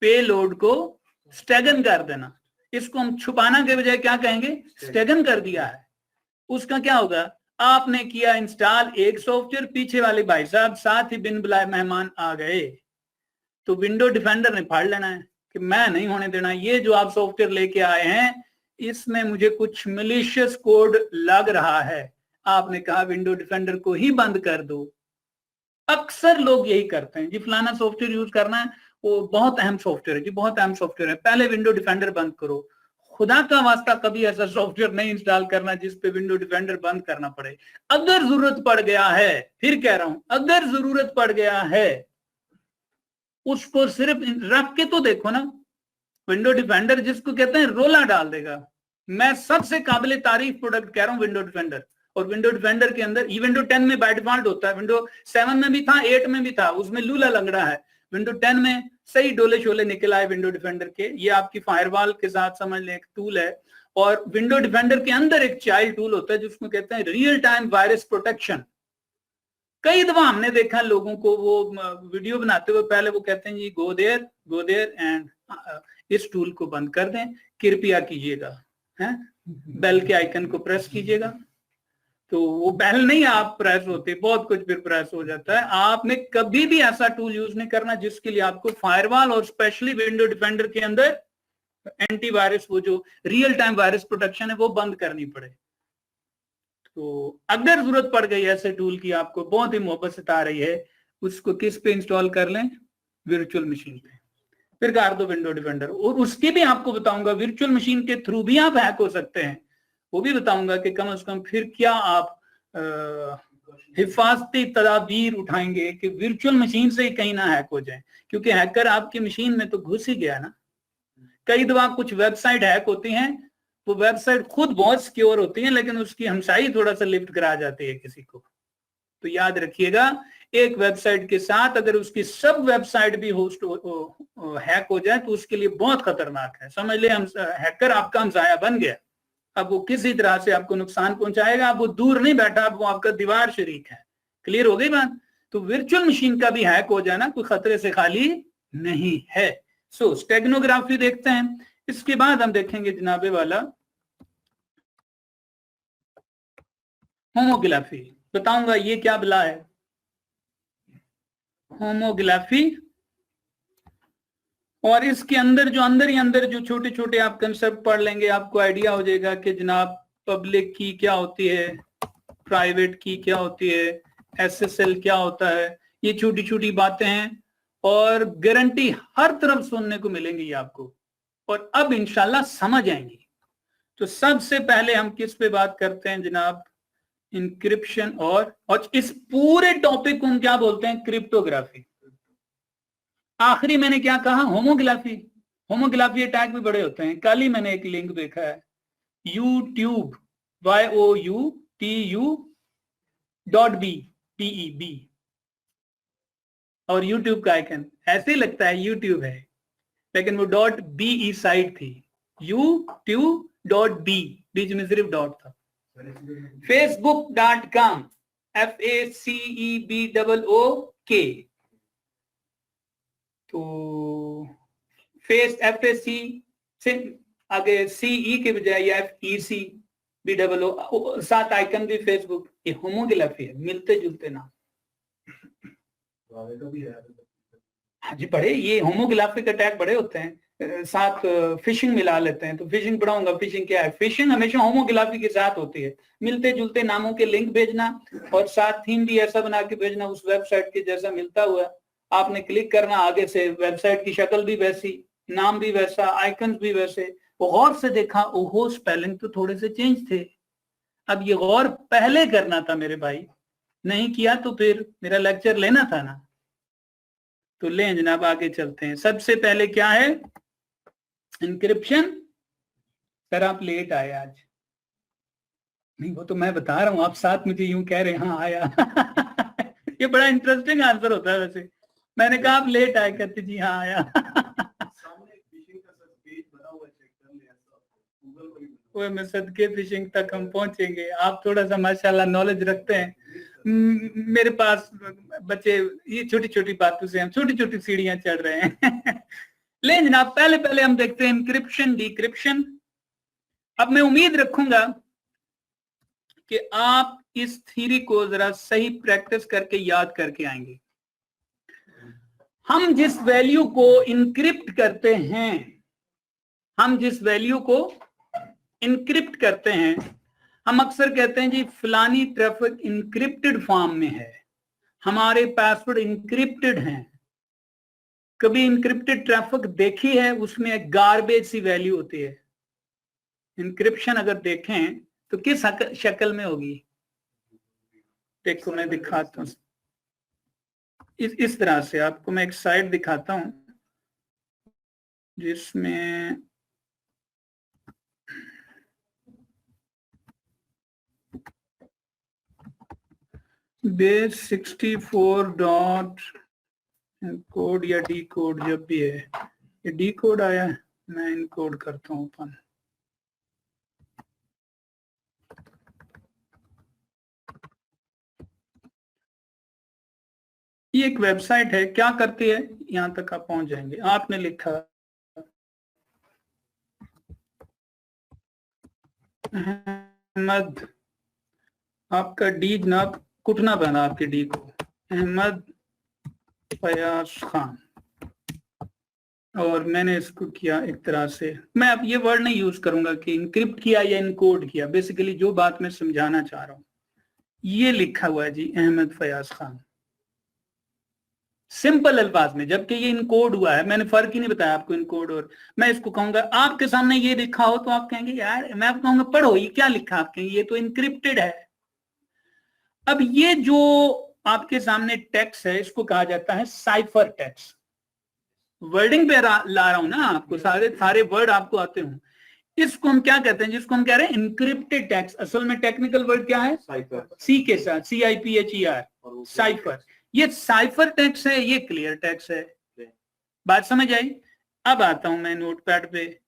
पेलोड को स्टेगन कर देना, इसको हम छुपाना के बजाय क्या कहेंगे, स्टेगन कर दिया है। उसका क्या होगा, आपने किया इंस्टॉल एक सॉफ्टवेयर, पीछे वाले भाई साहब साथ ही बिन बुलाए मेहमान आ गए, तो विंडो डिफेंडर ने फाड़ लेना है कि मैं नहीं होने देना, ये जो आप सॉफ्टवेयर लेके आए हैं इसमें मुझे कुछ मलिशियस कोड लग रहा है। आपने कहा विंडो डिफेंडर को ही बंद कर दो। अक्सर लोग यही करते हैं, जी फलाना सॉफ्टवेयर यूज करना है, वो बहुत अहम सॉफ्टवेयर है जी, बहुत अहम सॉफ्टवेयर है, पहले विंडो डिफेंडर बंद करो। खुदा का वास्ता कभी ऐसा सॉफ्टवेयर नहीं इंस्टॉल करना जिस पे विंडो डिफेंडर बंद करना पड़े। अगर जरूरत पड़ गया है, फिर कह रहा हूं अगर जरूरत पड़ गया है, उसको सिर्फ रख के तो देखो ना। विंडो डिफेंडर जिसको कहते हैं रोला डाल देगा। मैं सबसे काबिल तारीफ प्रोडक्ट कह रहा हूं विंडो डिफेंडर। और विंडो डिफेंडर के अंदर ये विंडो 10 में बाय डिफॉल्ट होता है, विंडो 7 में भी था, 8 में भी था, उसमें लूला लंगड़ा है। विंडो 10 में सही डोले शोले निकल आए विंडो डिफेंडर के। ये आपकी फायरवॉल के साथ समझ लें एक टूल है। और विंडो डिफेंडर के अंदर एक चाइल्ड टूल होता है जिसको कहते हैं रियल टाइम वायरस प्रोटेक्शन। कई दफा हमने देखा लोगों को वो वीडियो बनाते हुए पहले वो कहते हैं जी गो देयर एंड इस टूल को बंद कर दें, कृपया कीजिएगा, हैं बेल के आइकन को प्रेस कीजिएगा। तो वो बेल नहीं आप प्रेस होते, बहुत कुछ फिर प्रेस हो जाता है। आपने कभी भी ऐसा टूल यूज नहीं करना जिसके लिए आपको फायरवॉल और स्पेशली विंडो डिफेंडर के अंदर एंटीवायरस, वो जो रियल टाइम वायरस प्रोटेक्शन है वो बंद करनी पड़े। तो अगर जरूरत पड़ गई ऐसे टूल की, आपको बहुत ही मोहब्बत सता रही है, उसको किस पे इंस्टॉल कर लें, वर्चुअल मशीन पे, फिर कर दो विंडो डिफेंडर। और उसके भी आपको बताऊंगा वर्चुअल मशीन के थ्रू भी आप हैक हो सकते हैं, वो भी बताऊंगा कि कम से कम फिर क्या आप हिफाजती तदाबीर उठाएंगे कि वर्चुअल मशीन से ही कहीं ना हैक हो जाए, क्योंकि हैकर आपकी मशीन में तो घुस ही गया ना। कई दफा कुछ वेबसाइट हैक होती हैं, वो वेबसाइट खुद बहुत सिक्योर होती है, लेकिन उसकी हमसाई थोड़ा सा लिफ्ट करा जाती है किसी को। तो याद रखिएगा, एक वेबसाइट के साथ अगर उसकी सब वेबसाइट भी होस्ट हैक हो जाए तो उसके लिए बहुत खतरनाक है। समझ ले, हम हैकर आपका हमसाया बन गया, अब वो किसी तरह से आपको नुकसान पहुंचाएगा। अब वो दूर नहीं बैठा, अब वो आपका दीवार शरीक है। क्लियर हो गई बात? तो वर्चुअल मशीन का भी हैक हो जाना कोई खतरे से खाली नहीं है। सो स्टेगनोग्राफी देखते हैं, इसके बाद हम देखेंगे जनाबे वाला होमोग्राफी। बताऊंगा ये क्या बला है होमोग्राफी, और इसके अंदर ही अंदर जो छोटे छोटे आप कंसेप्ट पढ़ लेंगे, आपको आइडिया हो जाएगा कि जनाब पब्लिक की क्या होती है, प्राइवेट की क्या होती है, SSL क्या होता है। ये छोटी छोटी बातें हैं और गारंटी हर तरफ सुनने को मिलेंगी आपको, और अब इंशाल्लाह समझ आएंगी। तो सबसे पहले हम किस पे बात करते हैं जनाब, इंक्रिप्शन और इस पूरे टॉपिक को हम क्या बोलते हैं, क्रिप्टोग्राफी। आखिरी मैंने क्या कहा, होमोग्राफी। होमोग्राफी अटैक भी बड़े होते हैं। कल ही मैंने एक लिंक देखा है, YouTube YOUTU.BE और YouTube का आइकन ऐसे ही लगता है YouTube है, लेकिन वो .BE साइट थी, YouTube.B, बीच में सिर्फ डॉट था। Facebook.com FACEBOOK, तो FAC से आगे CE के बजाय FEC BOO, सात आइकन भी फेसबुक। ये होमोग्राफी है, मिलते जुलते नाम। हाँ जी, बड़े ये होमोग्राफिक अटैक बड़े होते हैं, साथ फिशिंग मिला लेते हैं। तो फिशिंग पढ़ाऊंगा, फिशिंग क्या है। फिशिंग हमेशा होमोग्राफी के साथ होती है, मिलते जुलते नामों के लिंक भेजना और साथ थीम भी ऐसा बना के भेजना उस वेबसाइट के जैसा मिलता हुआ। आपने क्लिक करना, आगे से वेबसाइट की शक्ल भी वैसी, नाम भी वैसा, आइकन्स भी वैसे। गौर से देखा, ओहो स्पेलिंग तो थोड़े से चेंज थे। अब ये गौर पहले करना था मेरे भाई, नहीं किया तो फिर मेरा लेक्चर लेना था ना। तो लें जनाब, आगे चलते हैं। सबसे पहले क्या है, इंक्रिप्शन। सर आप लेट आए आज। नहीं, वो तो मैं बता रहा हूं, आप साथ मुझे यूं कह रहे हैं हाँ आया। ये बड़ा इंटरेस्टिंग आंसर होता है वैसे। मैंने कहा आप लेट आए, कहते जी हाँ आया। वो मैं सदके फिशिंग तक हम पहुंचेंगे। आप थोड़ा सा माशाल्लाह नॉलेज रखते हैं। मेरे पास बच्चे, ये छोटी छोटी बातों से हम छोटी छोटी सीढ़ियां चढ़ रहे हैं। ले जनाब, पहले हम देखते हैं इंक्रिप्शन डिक्रिप्शन। अब मैं उम्मीद रखूंगा कि आप इस थ्योरी को जरा सही प्रैक्टिस करके याद करके आएंगे। हम जिस वैल्यू को इनक्रिप्ट करते हैं, इनक्रिप्ट करते हैं, हम अक्सर कहते हैं जी फलानी ट्रैफिक इनक्रिप्टेड फॉर्म में है, हमारे पासवर्ड इनक्रिप्टेड हैं। कभी इनक्रिप्टेड ट्रैफिक देखी है? उसमें एक गार्बेज सी वैल्यू होती है। इनक्रिप्शन अगर देखें तो किस शक्ल में होगी? देखो मैं दिखाता हूं, इस तरह से आपको मैं एक साइट दिखाता हूं जिसमें बेस 64 डॉट कोड या डी कोड, जब भी है ये डी कोड आया है, मैं इनकोड करता हूं अपन। ये एक वेबसाइट है, क्या करती है, यहां तक आप पहुंच जाएंगे। आपने लिखा अहमद, आपका डी जनाब कुटना बना आपके डी को, अहमद फयाज खान, और मैंने इसको किया एक तरह से, मैं अब ये वर्ड नहीं यूज करूंगा कि इनक्रिप्ट किया या इनकोड किया। बेसिकली जो बात मैं समझाना चाह रहा हूं, ये लिखा हुआ है जी अहमद फयाज खान, सिंपल अल्फाज में, जबकि ये इनकोड हुआ है। मैंने फर्क ही नहीं बताया आपको इनकोड और। मैं इसको कहूंगा, आपके सामने ये लिखा हो तो आप कहेंगे यार, मैं आपको कहूंगा पढ़ो ये क्या लिखा, आप कहेंगे ये तो इनक्रिप्टेड है। अब ये जो आपके सामने टेक्स्ट है इसको कहा जाता है साइफर टेक्स्ट। वर्डिंग पे ला रहा हूं ना आपको, सारे वर्ड आपको आते हों। इसको हम क्या कहते हैं, जिसको हम कह रहे हैं इनक्रिप्टेड टेक्स्ट, असल में टेक्निकल वर्ड क्या है, सी के साथ, CIPHER, साइफर। ये साइफर टेक्स्ट है, ये क्लियर टेक्स्ट है। बात समझ आई? अब आता हूं मैं नोटपैड पे।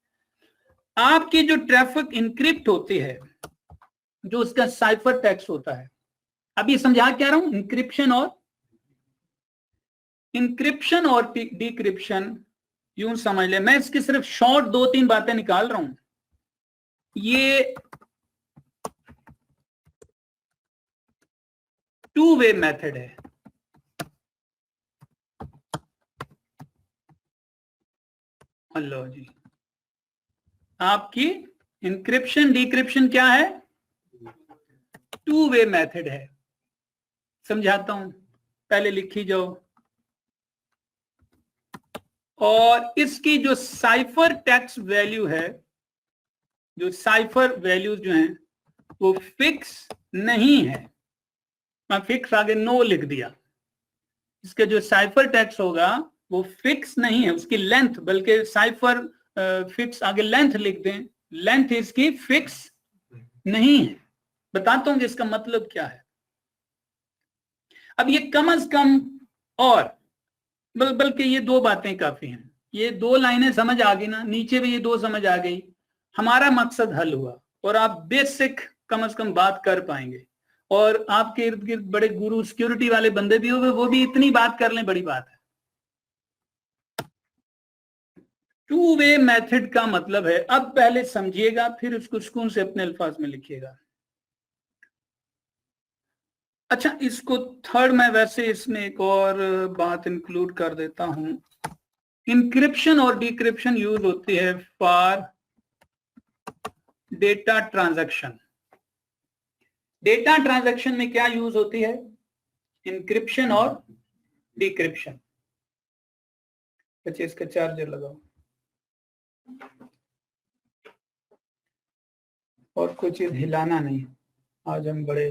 आपकी जो ट्रैफिक इंक्रिप्ट होती है, जो उसका साइफर टेक्स्ट होता है, अभी समझा क्या रहा हूं, इंक्रिप्शन और डिक्रिप्शन, यूं समझ ले। मैं इसकी सिर्फ शॉर्ट 2-3 बातें निकाल रहा हूं। ये 2-वे मेथड है। हेलो जी, आपकी इंक्रिप्शन डिक्रिप्शन क्या है, 2-वे मेथड है। समझाता हूं, पहले लिखी जाओ। और इसकी जो साइफर टेक्स्ट वैल्यू है, जो साइफर वैल्यूज जो हैं वो फिक्स नहीं है। मैं फिक्स आगे नो लिख दिया। इसका जो साइफर टेक्स्ट होगा वो फिक्स नहीं है, उसकी लेंथ, बल्कि साइफर फिक्स आगे लेंथ लिख दें, लेंथ इसकी फिक्स नहीं है। बताता हूं कि इसका मतलब क्या है। अब ये कम से कम, और बल्कि ये 2 बातें काफी हैं, ये 2 लाइनें समझ आ गई ना, नीचे भी ये 2 समझ आ गई, हमारा मकसद हल हुआ। और आप बेसिक कम से कम बात कर पाएंगे। और आपके इर्द गिर्द बड़े गुरु सिक्योरिटी वाले बंदे भी होंगे, वो भी इतनी बात कर लें, बड़ी बात है। 2-वे मेथड का मतलब है, अब पहले समझिएगा फिर उसको सुकून से अपने अल्फाज में लिखिएगा। अच्छा, इसको थर्ड में वैसे इसमें एक और बात इंक्लूड कर देता हूं। इंक्रिप्शन और डिक्रिप्शन यूज होती है for data transaction. Data transaction में क्या यूज होती है, इंक्रिप्शन और डिक्रिप्शन। अच्छा, इसका चार्जर लगाओ। और कुछ हिलाना नहीं, आज हम बड़े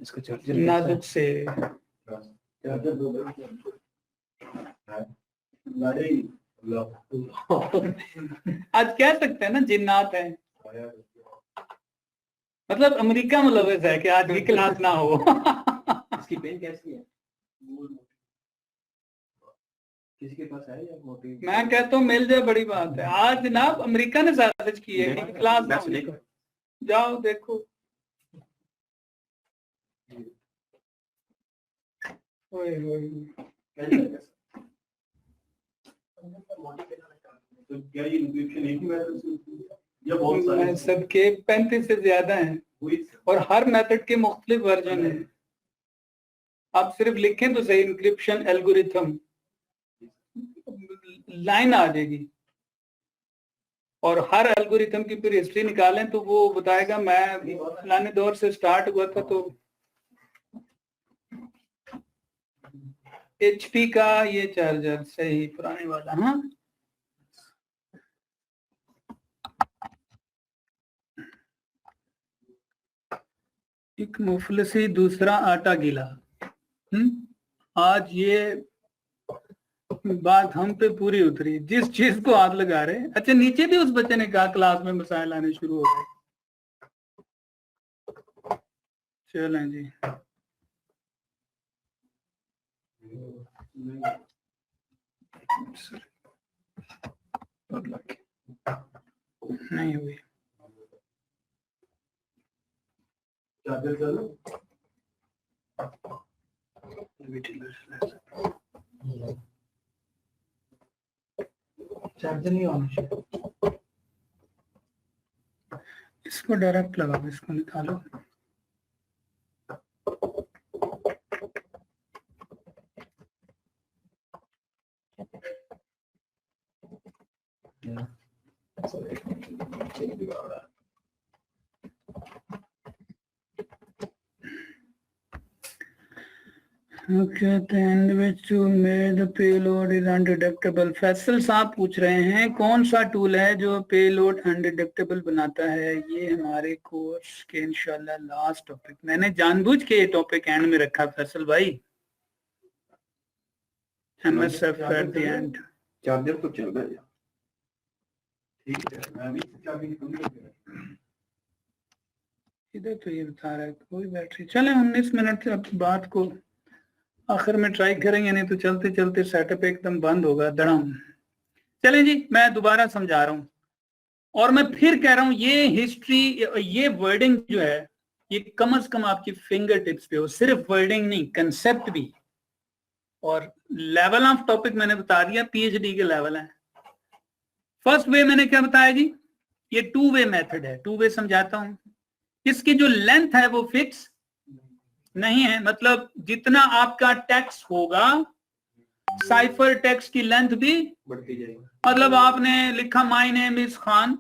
इसका चार्जर नाजुक से। आज कह सकते हैं ना जिन्नात है, मतलब अमेरिका मुलविस है कि आज की क्लास ना हो। इसकी पेन कैसी है, किसी के पास है या मोटी? मैं कहता हूँ मिल जाए, बड़ी बात है। आज जनाब अमेरिका ने साजिश की है कि क्लास ना हो। जाओ देखो। ओए ओए, तो क्या ये इंक्रिप्शन एक ही मेथड से होती है या बहुत सारे? सबके 35 से ज्यादा हैं और हर मेथड के मुख्तलिफ वर्जन हैं। आप सिर्फ लिखें तो सही इंक्रिप्शन एल्गोरिथम, लाइन आ जाएगी। और हर एल्गोरिथम की फिर हिस्ट्री निकालें तो वो बताएगा मैं फलाने दौर से स्टार्ट हुआ था। तो HP का ये चार्जर सही पुराने वाला, हाँ। एक मुफलिसी दूसरा आटा गीला। आज ये बात हम पे पूरी उतरी, जिस चीज को हाथ लगा रहे। अच्छा, नीचे भी उस बच्चे ने कहा क्लास में मसाइल आने शुरू हो गए। चलें जी, नहीं हुई। चार्जर नहीं होना चाहिए, इसको डायरेक्ट लगाओ, इसको निकालो। Okay, the individual made the payload is undeductible. Faisal साहब पूछ रहे हैं कौन सा टूल है जो पेलोड अनडिडक्टेबल बनाता है। ये हमारे कोर्स के इंशाल्लाह लास्ट टॉपिक, मैंने जानबूझ के ये टॉपिक एंड में रखा फैसल भाई। MSF at the end। Charger तो चल रहा है, ठीक है। मैं अभी चाबी इधर तो ये बता रहा है कोई बैटरी। चले 19 मिनट अब बात को आखिर में ट्राई करेंगे, नहीं तो चलते चलते सेटअप एकदम बंद होगा धड़म। चले जी, मैं दोबारा समझा रहा हूं और मैं फिर कह रहा हूं ये हिस्ट्री, ये वर्डिंग जो है ये कम से कम आपकी फिंगर टिप्स पे हो, सिर्फ वर्डिंग नहीं कंसेप्ट भी। और लेवल ऑफ टॉपिक मैंने बता दिया, PhD के लेवल है। फर्स्ट वे मैंने क्या बताया जी, ये 2 वे मेथड है। 2 वे समझाता हूं। इसकी जो लेंथ है वो फिक्स नहीं है, मतलब जितना आपका टेक्स्ट होगा साइफर टेक्स्ट की लेंथ भी बढ़ती जाएगी। मतलब आपने लिखा माय नेम इज खान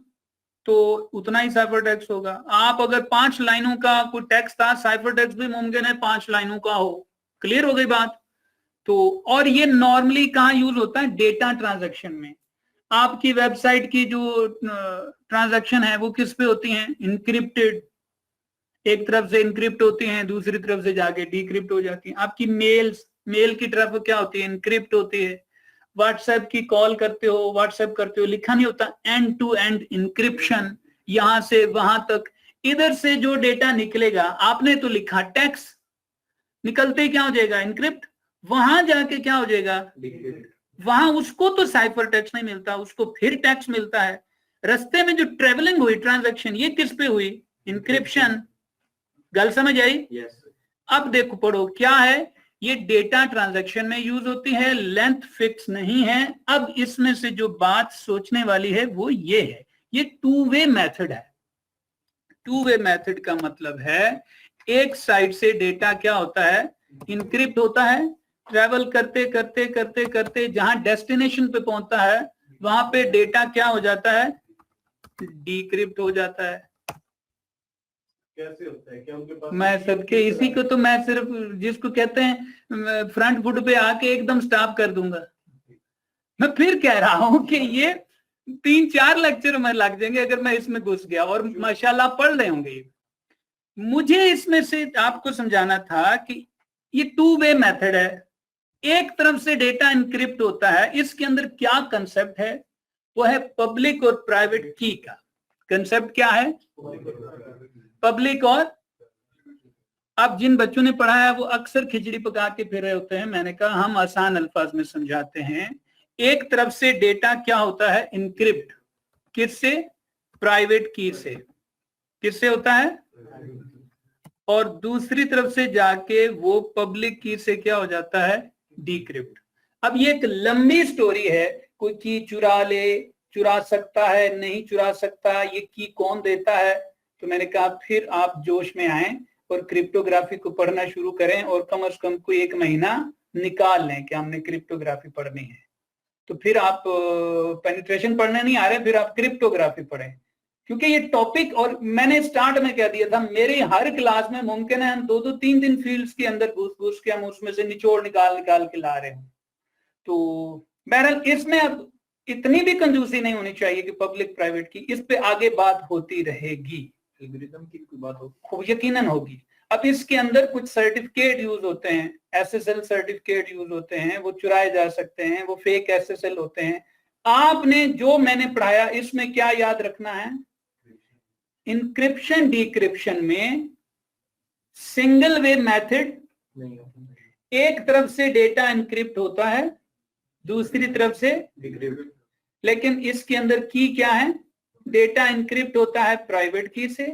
तो उतना ही साइफर टेक्स्ट होगा। आप अगर 5 लाइनों का कोई टेक्स्ट था, साइफर टेक्स्ट भी मुमकिन है 5 लाइनों का हो। क्लियर हो गई बात। तो और ये नॉर्मली कहाँ यूज होता है, डेटा ट्रांजैक्शन में। आपकी वेबसाइट की जो ट्रांजैक्शन है वो किस पे होती हैं, इनक्रिप्टेड। एक तरफ से इनक्रिप्ट होती हैं, दूसरी तरफ से जाके डिक्रिप्ट हो जाती हैं। आपकी मेल की तरफ क्या होती है, इनक्रिप्ट होती है। व्हाट्सएप की कॉल करते हो, व्हाट्सएप करते हो, लिखा नहीं होता एंड टू एंड इनक्रिप्शन, यहां से वहां तक। इधर से जो डेटा निकलेगा, आपने तो लिखा टेक्स्ट, निकलते क्या हो जाएगा, इनक्रिप्ट। वहां जाके क्या हो जाएगा, वहां उसको तो साइफर टेक्स्ट नहीं मिलता, उसको फिर टेक्स्ट मिलता है। रास्ते में जो ट्रेवलिंग हुई ट्रांजैक्शन, ये किस पे हुई, इनक्रिप्शन। गल समझ आई। yes. अब देखो पढ़ो क्या है, ये डेटा ट्रांजैक्शन में यूज होती है, लेंथ फिक्स नहीं है। अब इसमें से जो बात सोचने वाली है वो ये है, ये 2 वे मेथड है। 2 वे मेथड का मतलब है एक साइड से डेटा क्या होता है, इनक्रिप्ट होता है। ट्रेवल करते करते करते करते जहां डेस्टिनेशन पे पहुंचता है वहां पे डेटा क्या हो जाता है, डिक्रिप्ट हो जाता है। कैसे होता है, क्या उनके पास मैं सबके इसी को तो मैं सिर्फ जिसको कहते हैं फ्रंट फुट पे आके एकदम स्टॉप कर दूंगा। मैं फिर कह रहा हूं कि ये 3-4 लेक्चर में लग जाएंगे अगर मैं इसमें घुस गया, और माशाल्लाह पढ़ रहे होंगे। मुझे इसमें से आपको समझाना था कि ये 2 वे मेथड है। एक तरफ से डेटा इनक्रिप्ट होता है, इसके अंदर क्या कंसेप्ट है, वो है पब्लिक और प्राइवेट की का। कंसेप्ट क्या है, पब्लिक और। अब जिन बच्चों ने पढ़ा है वो अक्सर खिचड़ी पका के फिर रहे होते हैं। मैंने कहा हम आसान अल्फाज में समझाते हैं। एक तरफ से डेटा क्या होता है, इनक्रिप्ट, किससे, प्राइवेट की से। किससे होता है, और दूसरी तरफ से जाके वो पब्लिक की से क्या हो जाता है, डिक्रिप्ट। अब ये एक लंबी स्टोरी है, कोई की चुरा ले, चुरा सकता है, नहीं चुरा सकता, ये की कौन देता है। तो मैंने कहा फिर आप जोश में आए और क्रिप्टोग्राफी को पढ़ना शुरू करें, और कम से कम कोई 1 महीना निकाल लें कि हमने क्रिप्टोग्राफी पढ़नी है। तो फिर आप पेनिट्रेशन पढ़ने नहीं आ रहे, फिर आप क्रिप्टोग्राफी पढ़ें, क्योंकि ये टॉपिक। और मैंने स्टार्ट में कह दिया था मेरी हर क्लास में मुमकिन है हम 2-2, 3-3 फील्ड्स के अंदर घुस के हम उसमें से निचोड़ निकाल के ला रहे हैं। तो बहरहाल इसमें अब इतनी भी कंजूसी नहीं होनी चाहिए कि पब्लिक प्राइवेट की, इस पे आगे बात होती रहेगी। एल्गोरिथम की कोई बात हो यकीनन होगी। अब इसके अंदर कुछ सर्टिफिकेट यूज होते हैं, SSL सर्टिफिकेट यूज होते हैं, वो चुराए जा सकते हैं, वो फेक SSL होते हैं। आपने जो मैंने पढ़ाया इसमें क्या याद रखना है, इंक्रिप्शन डिक्रिप्शन में सिंगल वे मेथड, एक तरफ से डेटा इनक्रिप्ट होता है, दूसरी तरफ से डिक्रिप्ट। लेकिन इसके अंदर की क्या है, डेटा इनक्रिप्ट होता है प्राइवेट की से,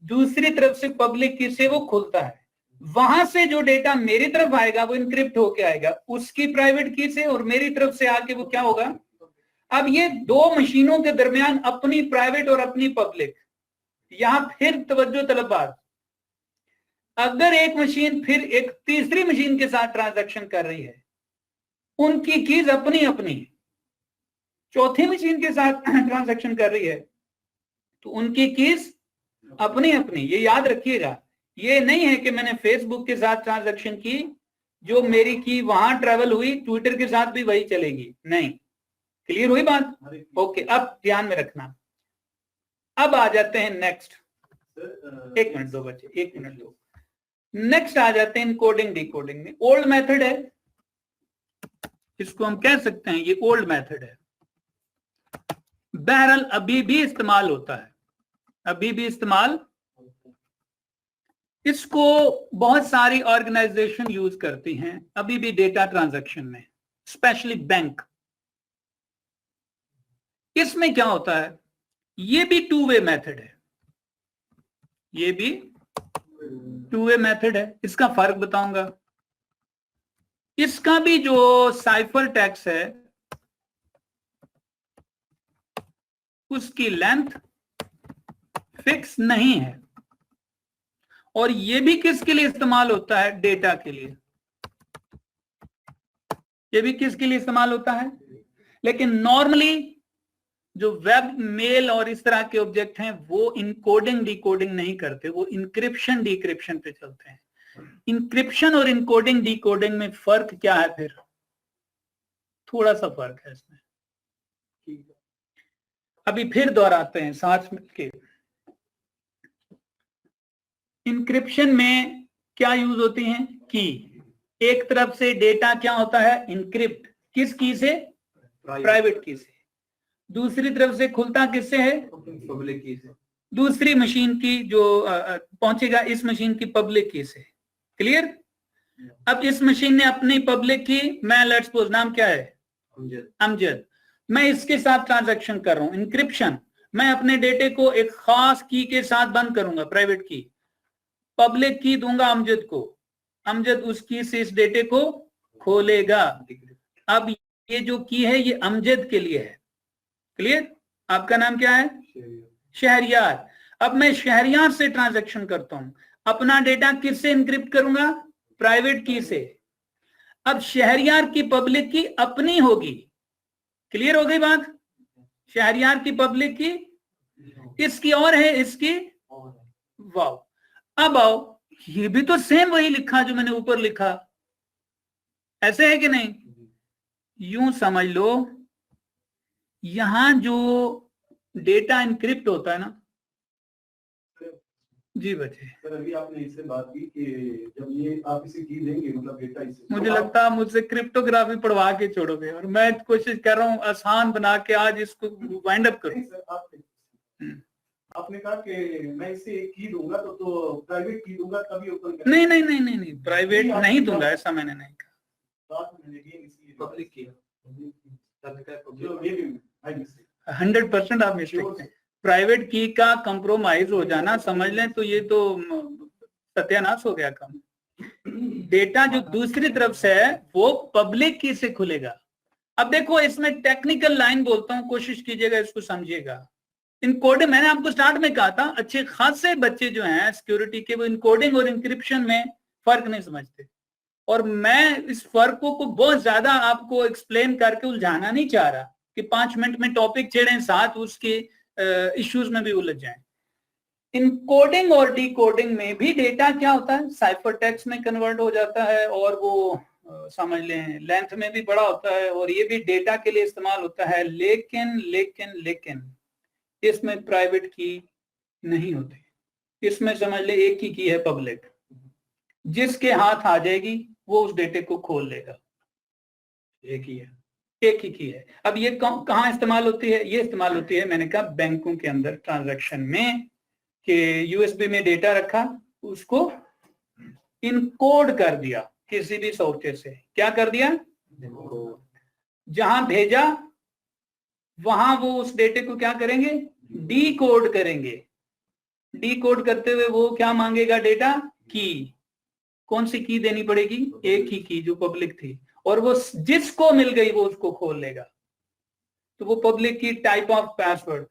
दूसरी तरफ से पब्लिक की से वो खुलता है। वहां से जो डेटा मेरी तरफ आएगा वो इनक्रिप्ट होके आएगा उसकी प्राइवेट की से, और मेरी तरफ से आके वो क्या होगा। अब ये 2 मशीनों के दरमियान अपनी प्राइवेट और अपनी पब्लिक। यहां फिर तवज्जो तलब बात, अगर एक मशीन फिर एक तीसरी मशीन के साथ ट्रांजैक्शन कर रही है, उनकी कीज अपनी अपनी, चौथी मशीन के साथ ट्रांजैक्शन कर रही है तो उनकी कीज अपनी अपनी। ये याद रखिएगा, ये नहीं है कि मैंने फेसबुक के साथ ट्रांजैक्शन की जो मेरी की वहां ट्रेवल हुई, ट्विटर के साथ भी वही चलेगी नहीं। क्लियर हुई बात? ओके, अब ध्यान में रखना। अब आ जाते हैं नेक्स्ट। एक मिनट दो बच्चे, एक मिनट दो। नेक्स्ट आ जाते हैं इनकोडिंग डिकोडिंग में। ओल्ड मेथड है, इसको हम कह सकते हैं ये ओल्ड मेथड है, बहरहाल अभी भी इस्तेमाल होता है, अभी भी इस्तेमाल। इसको बहुत सारी ऑर्गेनाइजेशन यूज करती हैं अभी भी डेटा ट्रांजैक्शन में, स्पेशली बैंक। इसमें क्या होता है, ये भी टू वे मेथड है, ये भी टू वे मेथड है। इसका फर्क बताऊंगा। इसका भी जो साइफर टेक्स्ट है उसकी लेंथ फिक्स नहीं है, और ये भी किसके लिए इस्तेमाल होता है, डेटा के लिए। ये भी किसके लिए इस्तेमाल होता है, लेकिन नॉर्मली जो वेब मेल और इस तरह के ऑब्जेक्ट हैं वो इनकोडिंग डिकोडिंग नहीं करते, वो इंक्रिप्शन डिक्रिप्शन पे चलते हैं। इंक्रिप्शन और इनकोडिंग डिकोडिंग में फर्क क्या है, फिर थोड़ा सा फर्क है इसमें। अभी फिर दोहराते हैं साथ मिलके। इंक्रिप्शन में क्या यूज होती हैं, की। एक तरफ से डेटा क्या होता है, इंक्रिप्ट, किस की से, प्राइवेट की से। दूसरी तरफ से खुलता किससे है, पब्लिक की से। दूसरी मशीन की जो पहुंचेगा इस मशीन की पब्लिक की से। क्लियर? अब इस मशीन ने अपनी पब्लिक की, मैं लेट्स सपोज नाम क्या है, अमजद, मैं इसके साथ ट्रांजैक्शन कर रहा हूं, इंक्रिप्शन। मैं अपने डेटे को एक खास की के साथ बंद करूंगा, प्राइवेट की। पब्लिक की दूंगा अमजद को, अमजद उस की से इस डेटे को खोलेगा। अब ये जो की है ये अमजद के लिए है। क्लियर? आपका नाम क्या है, शहरियार। अब मैं शहरियार से ट्रांजैक्शन करता हूं, अपना डेटा किससे इंक्रिप्ट करूंगा, प्राइवेट की से। अब शहरियार की पब्लिक की अपनी होगी। क्लियर हो गई बात? शहरियार की पब्लिक की, इसकी और है, इसकी वाव। अब आओ, ये भी तो सेम वही लिखा जो मैंने ऊपर लिखा, ऐसे है कि नहीं? यूं समझ लो, यहां जो डेटा इंक्रिप्ट होता है ना, जी बच्चे। सर अभी आपने इससे बात की कि जब ये आप इसे की देंगे मतलब डेटा इसे, मुझे लगता है मुझसे क्रिप्टोग्राफी पढ़वा के छोड़ोगे, और मैं कोशिश कर रहा हूँ आसान बना के आज इसको वाइंड अप करूं। सर आपने कहा कि मैं इसे की दूंगा तो प्राइवेट की दूंगा तभी ओपन करेंगे। नहीं नहीं नहीं नहीं नहीं, प्राइवेट नहीं दूंगा, ऐसा मैंने नहीं कहा। पब्लिक की 100% आप मिस्टेक हैं। प्राइवेट की का कंप्रोमाइज हो जाना समझ लें तो ये तो सत्यानाश हो गया काम। डेटा जो दूसरी तरफ से है वो पब्लिक की से खुलेगा। अब देखो इसमें टेक्निकल लाइन बोलता हूं, कोशिश कीजिएगा इसको समझिएगा। इनकोडिंग मैंने आपको स्टार्ट में कहा था, अच्छे खासे बच्चे जो हैं सिक्योरिटी के वो इनकोडिंग और इंक्रिप्शन में फर्क नहीं समझते, और मैं इस फर्क को बहुत ज्यादा आपको एक्सप्लेन करके उलझाना नहीं चाह रहा कि 5 मिनट में टॉपिक छेड़ें, साथ उसके इश्यूज में भी उलझ जाएं। इनकोडिंग और डिकोडिंग में भी डेटा क्या होता है, साइफर टेक्स्ट में कन्वर्ट हो जाता है, और वो समझ लें लेंथ में भी बड़ा होता है, और ये भी डेटा के लिए इस्तेमाल होता है। लेकिन लेकिन लेकिन इसमें प्राइवेट की नहीं होती, इसमें समझ ले एक ही की है पब्लिक, जिसके हाथ आ जाएगी वो उस डेटे को खोल लेगा। एक ही है, एक ही की है। अब ये कहाँ इस्तेमाल होती है, ये इस्तेमाल होती है मैंने कहा बैंकों के अंदर ट्रांजैक्शन में, कि यूएसबी में डेटा रखा, उसको इनकोड कर दिया किसी भी सॉफ्टवेयर से। क्या कर दिया, जहां भेजा वहां वो उस डेटे को क्या करेंगे, डीकोड करेंगे। डीकोड करते हुए वो क्या मांगेगा, डेटा की। कौन सी की देनी पड़ेगी, एक ही की जो पब्लिक थी, और वो जिसको मिल गई वो उसको खोल लेगा। तो वो पब्लिक की टाइप ऑफ पासवर्ड।